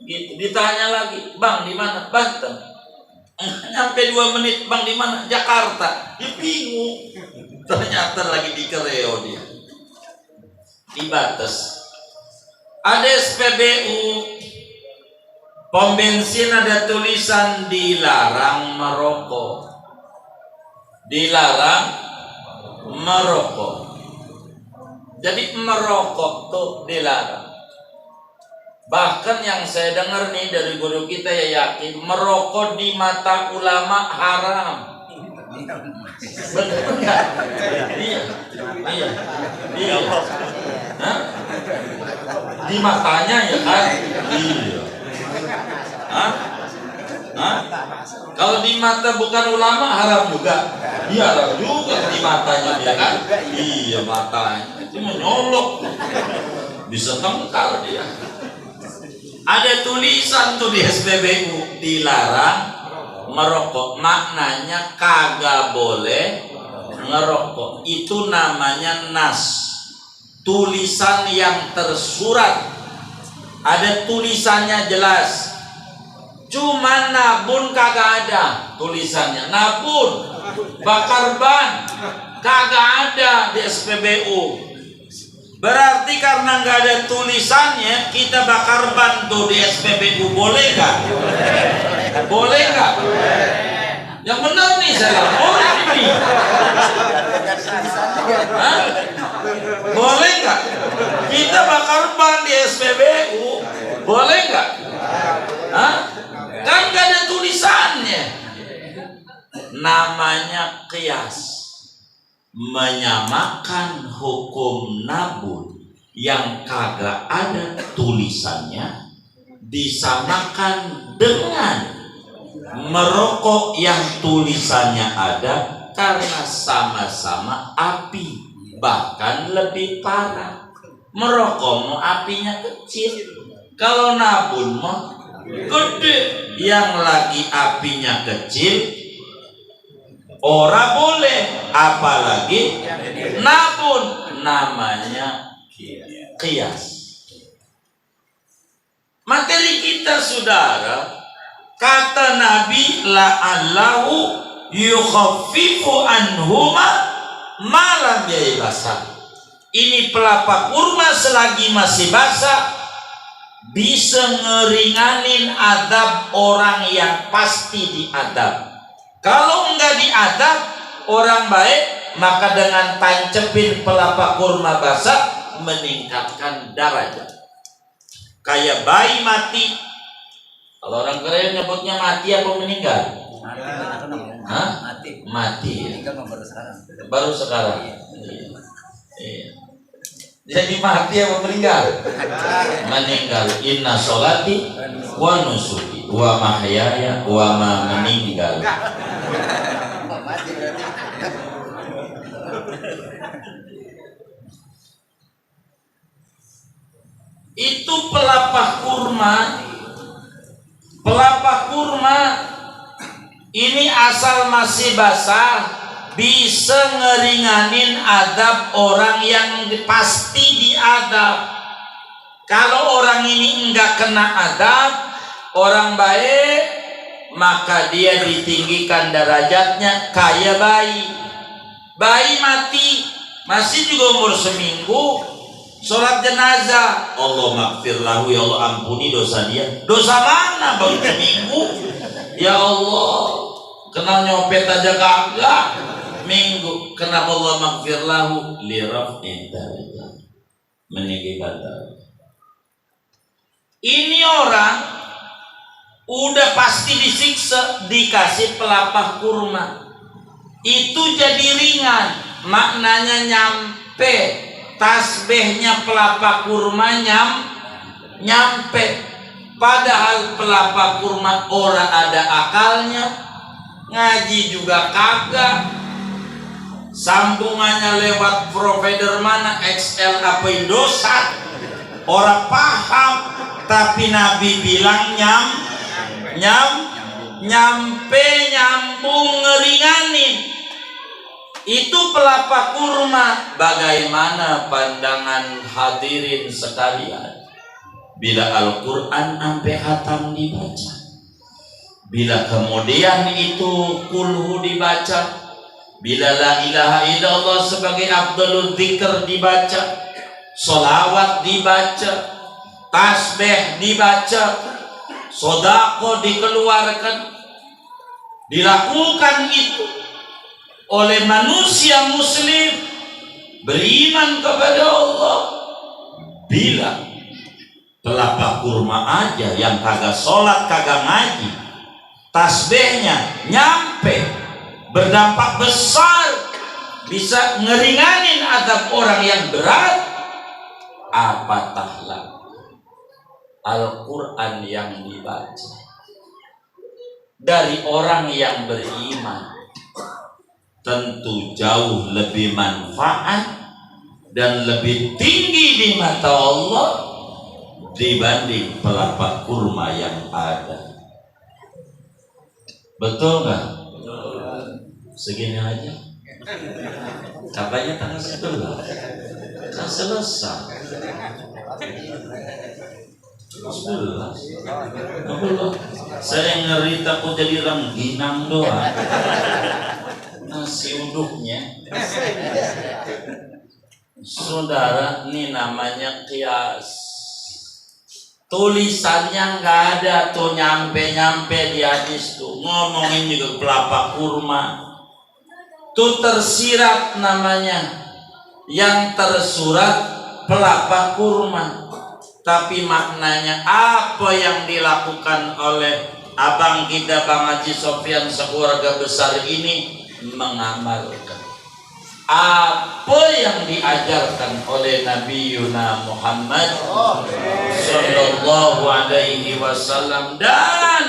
Gitu. Ditanya lagi, bang di mana? Banten. Nyampe 2 menit, Bang di mana? Jakarta. Dia bingung. Ternyata lagi di Kereo dia. Di Bates. Ada SPBU, pom bensin ada tulisan dilarang merokok. Dilarang merokok. Jadi merokok tuh dilarang. Bahkan yang saya dengar nih dari guru kita ya yakin merokok di mata ulama haram. Benar? Iya. Iya. Iya. Hah? Di matanya ya kan? Iya. Hah? Hah? Kalau di mata bukan ulama haram juga. Iya haram juga di matanya dia kan? Iya matanya. Itu menyolok. Bisa tengkar dia. Ada tulisan tuh di SPBU dilarang merokok. Maknanya kagak boleh ngerokok. Itu namanya nas. Tulisan yang tersurat. Ada tulisannya jelas. Cuma nabun kagak ada tulisannya. Nabun, bakar ban kagak ada di SPBU. Berarti karena nggak ada tulisannya, kita bakar ban tuh di SPBU, boleh nggak? Boleh nggak? Yang benar nih saya, boleh nih. Hah? Boleh nggak? Kita bakar ban di SPBU, boleh nggak? Hah? Kan nggak ada tulisannya. Namanya qiyas. Menyamakan hukum nabun yang kagak ada tulisannya disamakan dengan merokok yang tulisannya ada, karena sama-sama api, bahkan lebih parah. Merokok mau apinya kecil, kalau nabun mah gede. Yang lagi apinya kecil ora boleh, apalagi nabun. Namanya qiyas. Materi kita saudara, kata Nabi la'allahu yukhaffifu anhuma malam biaya basah. Ini pelapa kurma selagi masih basah bisa ngeringanin adab orang yang pasti diadab. Kalau enggak diadab orang baik, maka dengan tancepin pelapa kurma basah meningkatkan derajat. Kayak bayi mati. Kalau orang keren nyebutnya mati apa meninggal? Hah? Mati. Baru sekarang. Iya. Jadi mati apa meninggal? Meninggal. Inna sholati wa nusuki wa mahyaya wa ma meninggal. Itu pelapa kurma. Pelapa kurma ini asal masih basah bisa ngeringanin adab orang yang pasti diadab. Kalau orang ini enggak kena adab, orang baik, maka dia ditinggikan derajatnya kayak bayi. Bayi mati masih juga umur seminggu, sholat jenazah, Allah maghfir lahu, ya Allah ampuni dosa dia. Dosa mana baru seminggu? Ya Allah, kenal nyopet aja kagak. Minggu, kenapa Allah maghfir lahu? Liraf'in darajat, meninggikan derajat. Ini orang udah pasti disiksa, dikasih pelapa kurma, itu jadi ringan. Maknanya nyampe, tasbihnya pelapa kurma nyampe. Padahal pelapa kurma orang ada akalnya, ngaji juga kagak, sambungannya lewat provider mana, XL apa Indosat, orang paham. Tapi Nabi bilang nyampe, nyambung, ngeringanin. Itu pelapa kurma. Bagaimana pandangan hadirin sekalian bila Al-Quran sampai khatam dibaca, Bila kemudian itu kulhu dibaca, bila la ilaha illallah sebagai afdalul dzikr dibaca, sholawat dibaca, tasbih dibaca, sedekah dikeluarkan, dilakukan itu oleh manusia muslim beriman kepada Allah. Bila pelapa kurma aja yang kagak sholat kagak ngaji, tasbihnya nyampe, berdampak besar, bisa ngeringanin adab orang yang berat, apatah lagi Al-Quran yang dibaca dari orang yang beriman, tentu jauh lebih manfaat dan lebih tinggi di mata Allah dibanding pelapa kurma yang ada. Betul nggak? Segini aja. Katanya tanggal 11 kan selesai. 11. Saya ngeri takut jadi rengginang doang. Nasi uduknya. Saudara, ini namanya kias. Tulisannya nggak ada tuh nyampe-nyampe di hadis tuh. Ngomongin juga pelapa kurma. Tuh tersirat namanya. Yang tersurat pelapa kurma. Tapi maknanya apa yang dilakukan oleh abang kita Bang Haji Sofyan sekeluarga besar ini, mengamalkan apa yang diajarkan oleh Nabi Yuna Muhammad Sallallahu Alaihi Wasallam, dan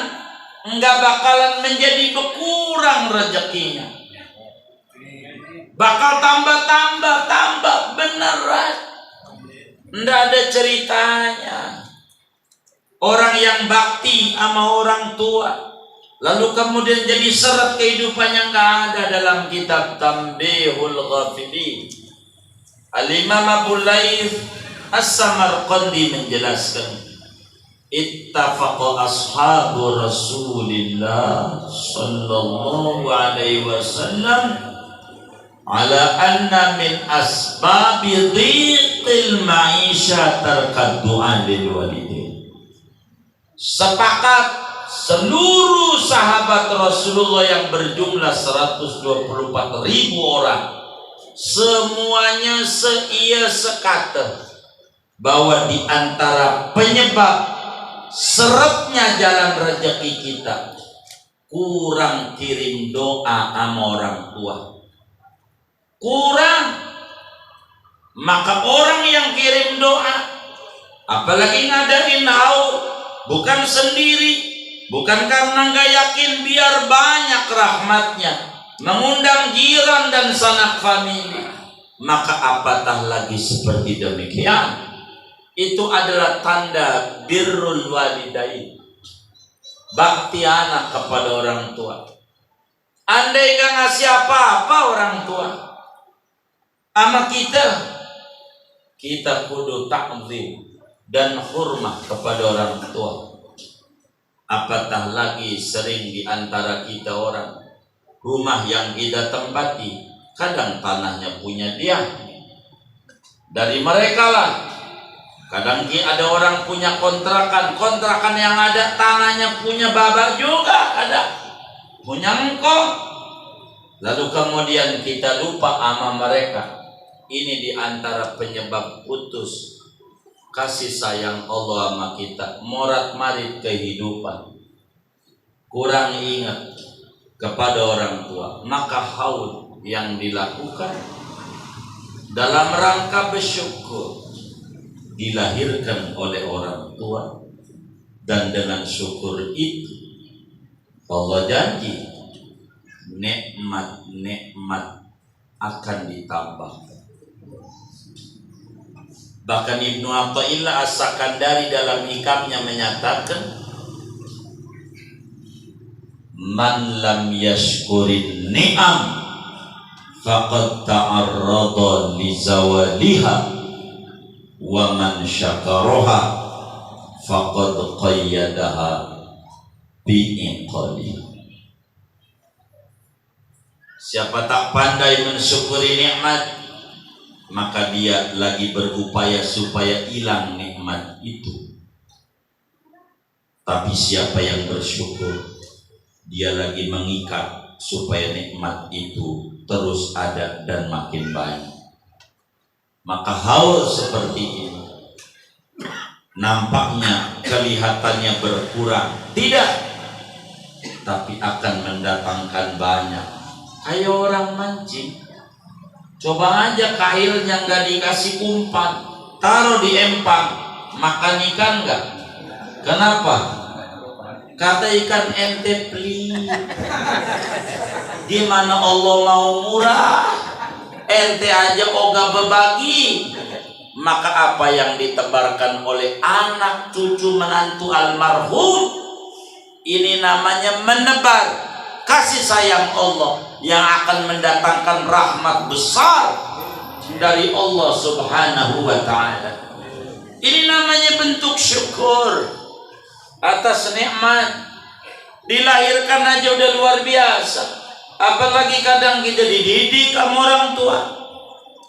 enggak bakalan menjadi berkurang rezekinya, bakal tambah beneran. Enggak ada ceritanya orang yang bakti sama orang tua lalu kemudian jadi seret kehidupannya, nggak ada dalam kitab Tanbihul Ghafilin. Al-Imam Abu Laith As-Samarqandi menjelaskan, ittafaqa ashabu Rasulillah sallallahu alaihi wasallam ala anna min asbabi dhiqil ma'isha tarkad du'a lil walidain. Sepakat seluruh sahabat Rasulullah yang berjumlah 124.000 orang, semuanya seia sekata bahwa di antara penyebab seretnya jalan rezeki kita kurang kirim doa sama orang tua. Kurang. Maka orang yang kirim doa, apalagi ngadain haul, bukan sendiri, bukan karena nggak yakin biar banyak rahmatnya, mengundang jiran dan sanak famili, maka apatah lagi seperti demikian. Itu adalah tanda birrul walidain, bakti anak kepada orang tua. Andai nggak ngasih apa-apa orang tua sama kita kudu takzim dan hormat kepada orang tua. Apatah lagi sering di antara kita orang, rumah yang kita tempati kadang tanahnya punya dia, dari mereka lah. Kadang ada orang punya kontrakan yang ada tanahnya punya babak juga, ada punya engkau. Lalu kemudian kita lupa sama mereka. Ini di antara penyebab putus kasih sayang Allah sama kita, morat marit kehidupan, kurang ingat kepada orang tua. Maka haul yang dilakukan dalam rangka bersyukur dilahirkan oleh orang tua, dan dengan syukur itu Allah janji nikmat akan ditambah. Bahkan Ibnu Athaillah As-Sakandari dalam hikamnya menyatakan, man lam yashkurin ni'am faqad ta'arrada li zawaliha wa man syakaraha faqad qayyadaha bi'iqali. Siapa tak pandai mensyukuri nikmat, maka dia lagi berupaya supaya hilang nikmat itu. Tapi siapa yang bersyukur, dia lagi mengikat supaya nikmat itu terus ada dan makin banyak. Maka hal seperti ini nampaknya kelihatannya berkurang, tidak, tapi akan mendatangkan banyak. Kayak orang mancing, coba aja kailnya nggak dikasih umpan, taruh di empang, makan ikan nggak? Kenapa? Kata ikan ente pelit. Gimana Allah mau murah? Ente aja ogah berbagi. Maka apa yang ditebarkan oleh anak cucu menantu almarhum, ini namanya menebar kasih sayang Allah yang akan mendatangkan rahmat besar dari Allah Subhanahu wa ta'ala. Ini namanya bentuk syukur atas nikmat. Dilahirkan aja udah luar biasa, apalagi kadang kita dididik sama orang tua.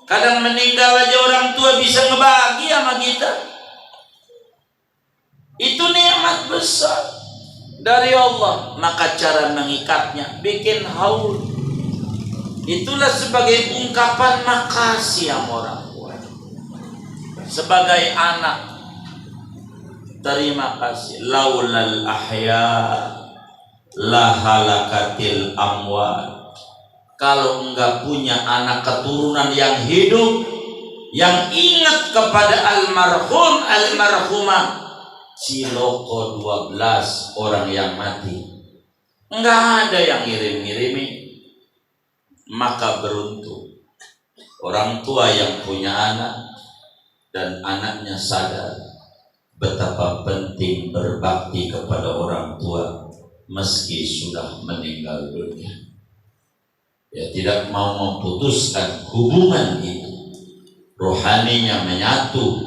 Kadang meninggal aja orang tua bisa ngebagi sama kita. Itu nikmat besar dari Allah. Maka cara mengikatnya bikin haul. Itulah sebagai ungkapan makasih sama orang tua. Sebagai anak, terima kasih. Laulal ahya la halakatil amwat. Kalau enggak punya anak keturunan yang hidup, yang ingat kepada almarhum almarhumah, ciloko 12 orang yang mati, enggak ada yang ngirim-ngirimi. Maka beruntung orang tua yang punya anak dan anaknya sadar betapa penting berbakti kepada orang tua meski sudah meninggal dunia. Ya, tidak mau memutuskan hubungan itu, rohaninya menyatu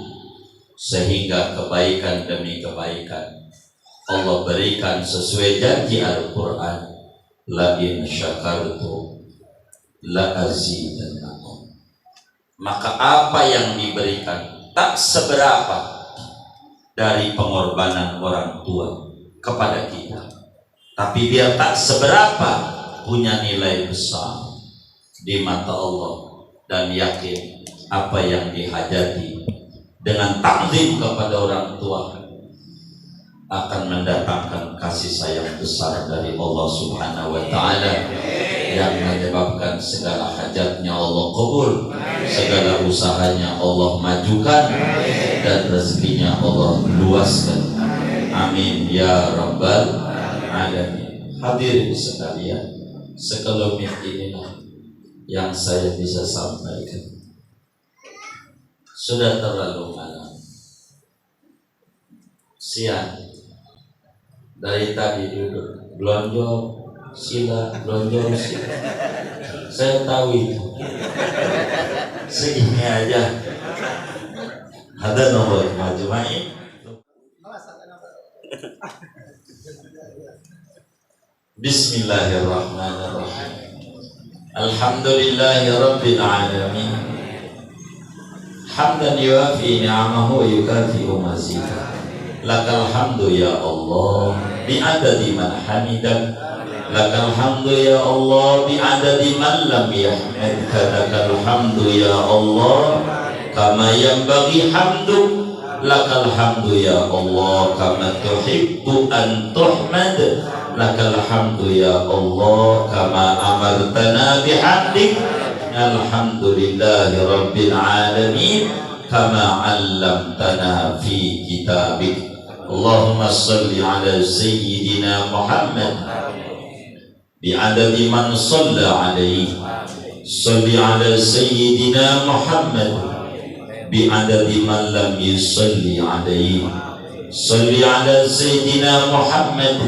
sehingga kebaikan demi kebaikan Allah berikan sesuai janji Al-Quran, la in syakartu la azidannakum. Maka apa yang diberikan tak seberapa dari pengorbanan orang tua kepada kita, tapi dia tak seberapa punya nilai besar di mata Allah, dan yakin apa yang dihajati dengan takzim kepada orang tua akan mendatangkan kasih sayang besar dari Allah Subhanahu wa ta'ala, yang menyebabkan segala hajatnya Allah kabul, segala usahanya Allah majukan, dan rezekinya Allah luaskan. Amin ya rabbal alamin. Hadirin sekalian, sekelumit inilah yang saya bisa sampaikan. Sudah terlalu malam, siang, dari tadi duduk belonjol sila, belonjol sila. Saya tahu itu. Segini aja. Ada nomor majmu'in. Bismillahirrahmanirrahim. Alhamdulillahi rabbil alamin. Hamdan yuafi ni'amahu wa yukafi'u mazidah. Lakal hamdu ya Allah bi'adadi man hamidak. Lakal hamdu ya Allah bi'adadi man lam yahmadka. Lakal hamdu ya Allah kama yanbaghi hamdu. Lakal hamdu ya Allah kama tuhibbu an tuhmad. Lakal hamdu ya Allah kama amartana bihamdik. Alhamdulillahi rabbil alamin kama 'allamtana fi kitabik. Allahumma salli ala sayyidina Muhammad bi'adadi man shalla alaihi. Salli ala sayyidina Muhammad bi'adadi man lam yusalli alaihi. Salli ala sayyidina Muhammad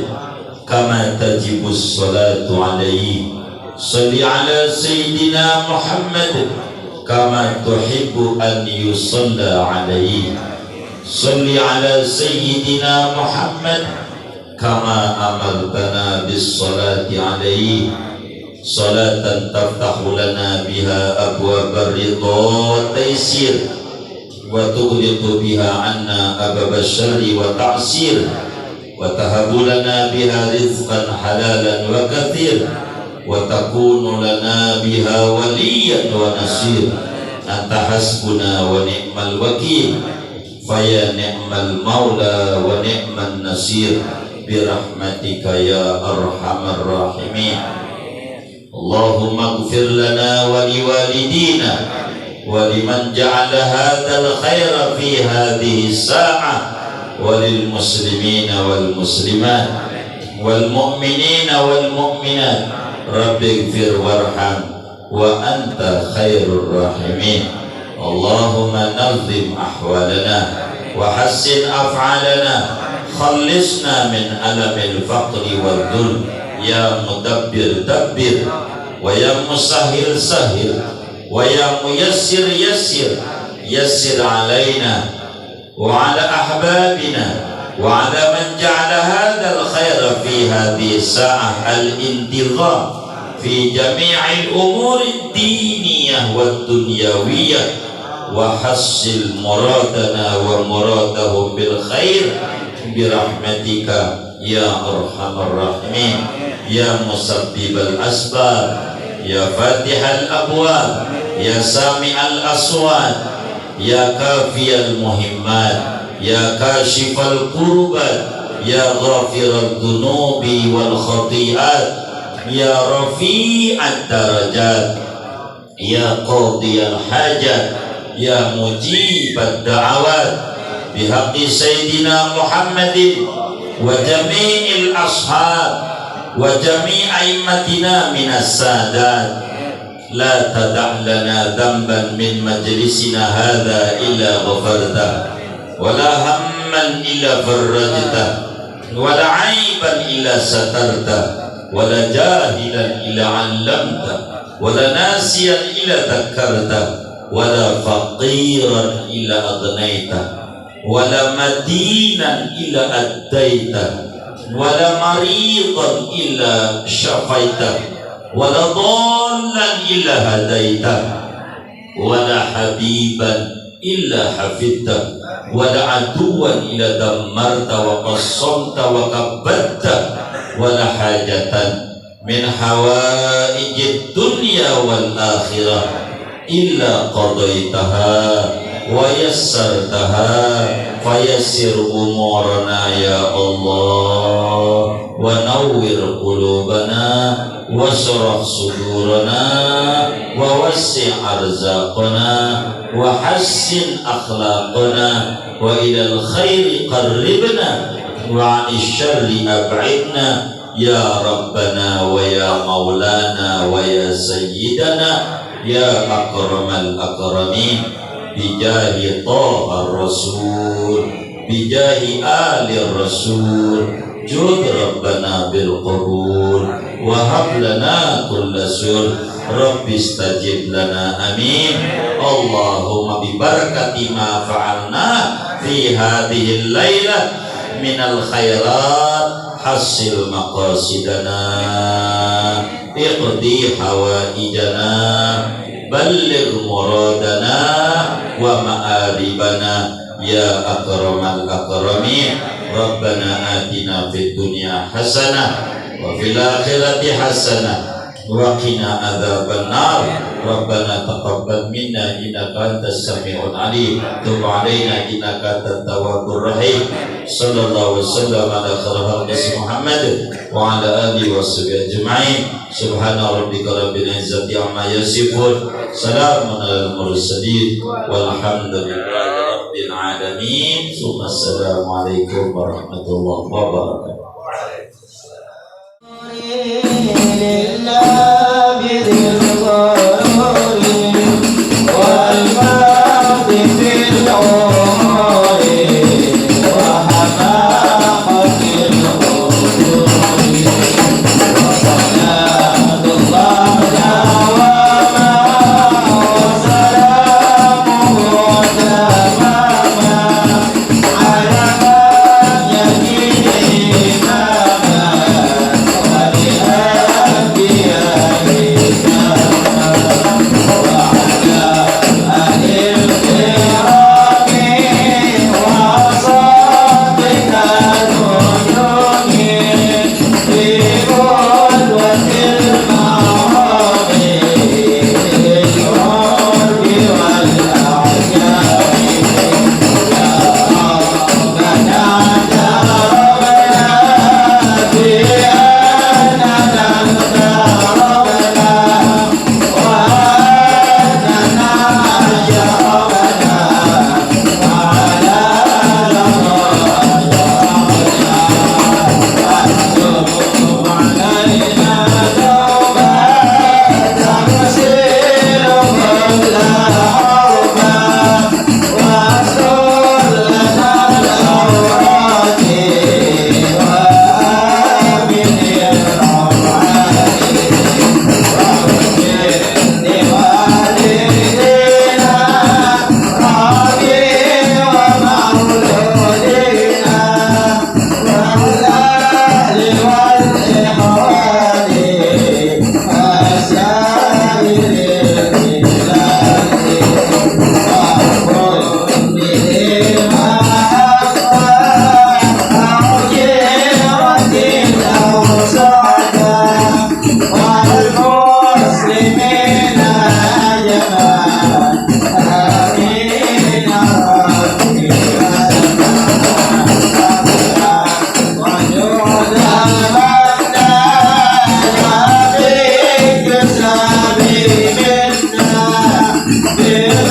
kama tajibus salatu alaihi. Salli ala sayyidina Muhammad kama tuhibbu an yusalla alaihi. Salli ala sayyidina Muhammad كما أمرتنا بالصلاة عليه صلاة تفتح لنا بها أبواب الرضا والتيسير وتغلق بها عنا أبواب الشر والتعسير وتهب لنا بها رزقا حلالا وكثير وتكون لنا بها وليا ونصير أنت حسبنا ونعم الوكيل فيا نعم المولى ونعم النصير برحمتك يا أرحم الراحمين. اللهم اغفر لنا ولوالدينا ولمن جعل هذا الخير في هذه الساعة وللمسلمين والمسلمات والمؤمنين والمؤمنات رب اغفر وارحم وأنت خير الراحمين. اللهم نظم أحوالنا وحسن أفعالنا خلصنا من ألم الفقر والذل يا مدبر دبر ويا مسهل سهل ويا ميسر يسر يسر علينا وعلى أحبابنا وعلى من جعل هذا الخير في هذه الساعة الانتظام في جميع الأمور الدينية والدنيوية وحصل مرادنا ومرادهم بالخير برحمتك يا أرحم الراحمين يا مسبب الأسباب يا فاتح الأبواب يا سامع الأصوات يا كافي المهمات يا كاشف الكربات يا غافر الذنوب والخطيئات يا رفيع الدرجات يا قاضي الحاجات يا مجيب الدعوات بحق سيدنا محمد وجميع الأصحاب وجميع أئمتنا من السادات لا تدع لنا ذنبا من مجلسنا هذا إلا غفرته ولا هما إلا فرجته ولا عيبا إلا سترته ولا جاهلا إلا علمته ولا ناسيا إلا ذكرته ولا فقيرا إلا أغنيته ولا مدينا إلا أديته ولا مريضا إلا شفيته ولا ضالا إلا هديته ولا حبيبا إلا حفظته ولا عدوا إلا دمرت وقصمت وكبدت ولا حاجة من حوائج الدنيا والآخرة إلا قضيتها ويسرتها فيسر أمورنا يا الله ونور قلوبنا واشرح صدورنا ووسع أرزاقنا وحسن أخلاقنا وإلى الخير قربنا وعن الشر أبعدنا يا ربنا ويا مولانا ويا سيدنا يا أكرم الأكرمين بجاه طه الرسول بجاه آل الرسول جود ربنا بالقبول وهب لنا كل سر رب استجب لنا أمين. اللهم ببركة ما فعلنا في هذه الليلة من الخيرات حصل مقاصدنا اقضي حوائجنا بلغ مرادنا ومآربنا يا أكرم الأكرمين. ربنا آتنا في الدنيا حسنة وفي الآخرة حسنة وقنا عذاب النار. ربنا تقبل منا إنك أنت السميع العليم تب علينا إنك أنت التواب الرحيم. صلى الله وسلم على خير خلق محمد وعلى آله وصحبه أجمعين. سبحان ربك رب العزة عما يصفون سلام على المرسلين والحمد لله رب العالمين. ثم السلام عليكم ورحمة الله وبركاته. على ما يجري Yeah.